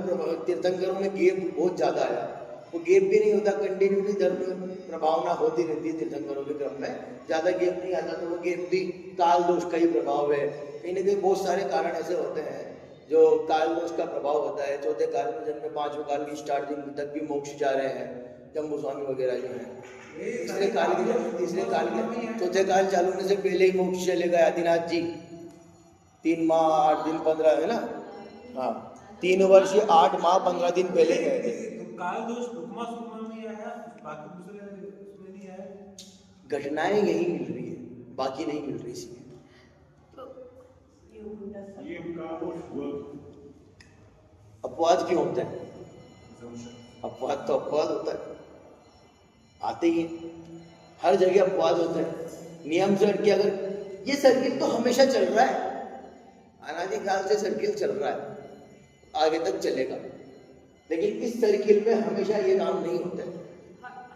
Speaker 1: तीर्थंकरों में गैप बहुत ज्यादा आया, वो गैप भी नहीं होता, कंटिन्यूली धर्म प्रभावना होती रहती है तीर्थंकरों के क्रम में, ज्यादा गैप नहीं आता, तो वो गैप भी काल दोष का ही प्रभाव है। कहीं ना कहीं बहुत सारे कारण ऐसे होते हैं जो काल दोष का प्रभाव होता है। चौथे काल में जन्मे 5वें काल की स्टार्टिंग तक भी मोक्ष जा रहे हैं, जम्बू स्वामी वगैरह जो है। तीसरे काल के चौथे काल चालू होने से पहले ही मोक्ष चले गए आदिनाथ जी, 3 माह 8 दिन 15 है ना, हाँ 3 वर्ष 8 माह 15 दिन पहले गए थे।
Speaker 2: काल दोष दुखमा सुखमा में आया, बाकी दूसरे उसमें नहीं आया।
Speaker 1: घटनाएं यही मिल रही है, बाकी नहीं मिल रही सी।
Speaker 6: ये काल दोष हुआ।
Speaker 1: अपवाद क्यों होता है? अपवाद तो अपवाद होता है, आते ही है, हर जगह अपवाद होता है। नियम से हटके अगर ये सर्किल तो हमेशा चल रहा है, अनादिकाल से सर्किल चल रहा है, आगे तक चलेगा, लेकिन इस सर्किल में हमेशा ये काम नहीं होता है।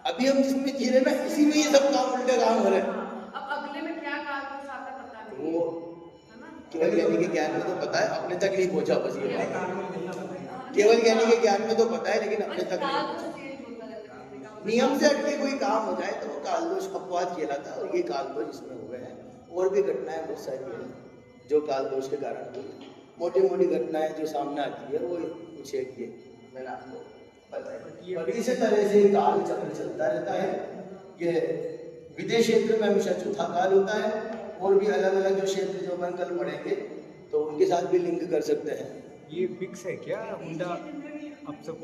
Speaker 1: अभी हम जिसमें जी रहे ना, इसी में ये सब काम उल्टे काम हो रहे हैं।
Speaker 3: अब अगले में क्या काल दोष आता पता नहीं
Speaker 1: वो
Speaker 3: है ना।
Speaker 1: केवल ज्ञानी के ज्ञान में तो पता है, अपने तक नहीं पहुंचा बस ये बात। केवल ज्ञानी के ज्ञान में तो पता है, लेकिन अपने तक
Speaker 3: काल
Speaker 1: नहीं।
Speaker 3: दोष चेंज होता रहता है।
Speaker 1: नियम से हटके कोई काम हो जाए तो वो काल दोष अपवाद कहलाता है, और ये काल दोष इसमें हुए हैं। और भी घटनाएं बहुत सारी हैं जो काल दोष के कारण हुई, मोटी मोटी घटनाएं जो सामने आती है वो कुछ एक ये मैंने आपको बताया। और इसी तरह से काल चक्र चलता रहता है। ये विदेश क्षेत्र में हमेशा चौथा काल होता है, और भी अलग अलग जो क्षेत्र जो अपन कल पढ़ेंगे तो उनके साथ भी लिंक कर सकते हैं।
Speaker 8: ये फिक्स है क्या हुंडा? अब सब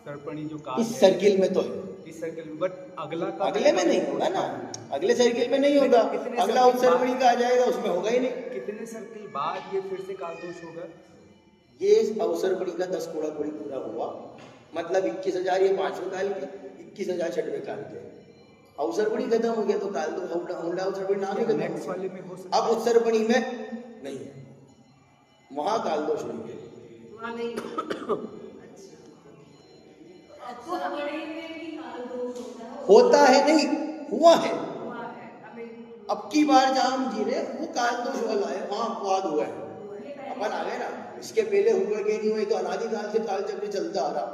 Speaker 8: सर्पणी जो काल
Speaker 1: इस
Speaker 8: है,
Speaker 1: सर्किल में तो है,
Speaker 8: इस सर्किल में, बट अगला का
Speaker 1: अगले में नहीं होगा ना, अगले सर्किल में नहीं होगा, अगला उत्सर्पणी का आ जाएगा, उसमें होगा ही नहीं।
Speaker 8: कितने सर्किल बाद ये फिर से काल दोष होगा?
Speaker 1: ये अवसरपणी का 10 कोड़ा कोड़ी पूरा हुआ, मतलब 21,000 ये 5वें काल के, 21,000 6वें काल के। अवसरपणी खत्म हो गया तो काल तो हुंडा अवसरपणी नाम ही खत्म
Speaker 8: नेक्स्ट
Speaker 1: हो
Speaker 8: वाले
Speaker 1: गया।
Speaker 8: में हो सकता
Speaker 1: अब उत्सर्पणी में नहीं है, वहां काल दोष नहीं है।
Speaker 3: वहाँ नहीं।
Speaker 4: तो बड़े में भी काल दोष होता है।
Speaker 1: होता है नहीं, हुआ है।
Speaker 3: हुआ है अभी।
Speaker 1: अब की बार जहां हम जी रहे वो काल दोष वाला है, वहां अपवाद हुआ है। अपन आ गए ना, इसके पहले हुए के नहीं हुए, तो अनादिकाल से काल चक्र चलता आ रहा।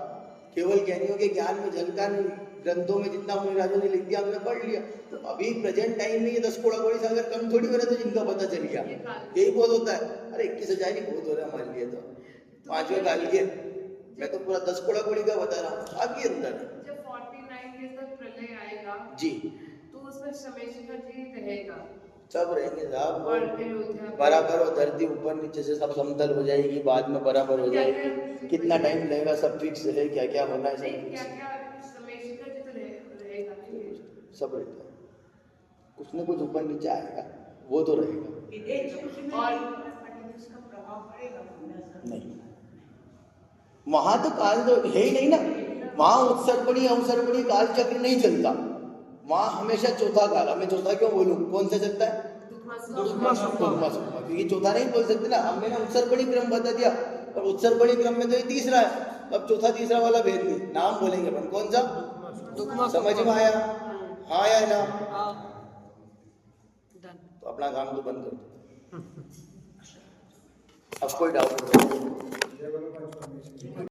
Speaker 1: केवल ज्ञानियों के ज्ञान में झलका नहीं, ग्रंथों में जितना मुनिराजों ने लिख दिया हमने पढ़ लिया। तो अभी प्रेजेंट टाइम में ये 10 कोड़ा कोड़ी से अगर कम थोड़ी हो रहा, तो जिनका पता चल गया यही बहुत होता है। अरे 21,000 ही बहुत हो रहा है हमारे लिए, तो 5वें काल के मैं तो पूरा 10 कोड़ा कोड़ी का बता रहा हूँ। आगे अंदर
Speaker 3: जब 49 के तक प्रलय आएगा
Speaker 1: जी,
Speaker 3: तो उसमें शमेशिखर जी रहेगा
Speaker 1: सब रहेंगे साहब,
Speaker 3: और अयोध्या
Speaker 1: बराबर, और धरती ऊपर नीचे से सब समतल हो जाएगी, बाद में बराबर हो जाएगी। कितना टाइम लगेगा सब फिक्स है, क्या क्या होना है
Speaker 3: नहीं,
Speaker 1: सब
Speaker 3: क्या
Speaker 1: फिक्स,
Speaker 3: क्या शमेशिखर जी तो रहेगा नहीं।
Speaker 1: सब रहता है। कुछ न कुछ ऊपर नीचे आएगा, वो तो रहेगा।
Speaker 3: और
Speaker 1: नहीं, वहां तो काल तो है ही नहीं ना, वहां उत्सर्पणी अवसर्पणी काल चक्र नहीं चलता, वहां हमेशा चौथा काल। मैं चौथा क्यों बोलूं, कौन सा चलता है?
Speaker 3: दुखमा
Speaker 1: सुखमा, क्योंकि चौथा नहीं बोल सकते ना, हमने ना उत्सर्पणी क्रम बता दिया, और उत्सर्पणी क्रम में तो ये तीसरा है, अब चौथा तीसरा वाला भेद नहीं, नाम बोलेंगे अपन कौन सा? समझ में आया? हाँ या ना? तो अपना काम तो बंद कर दो। अब कोई डाउट नहीं।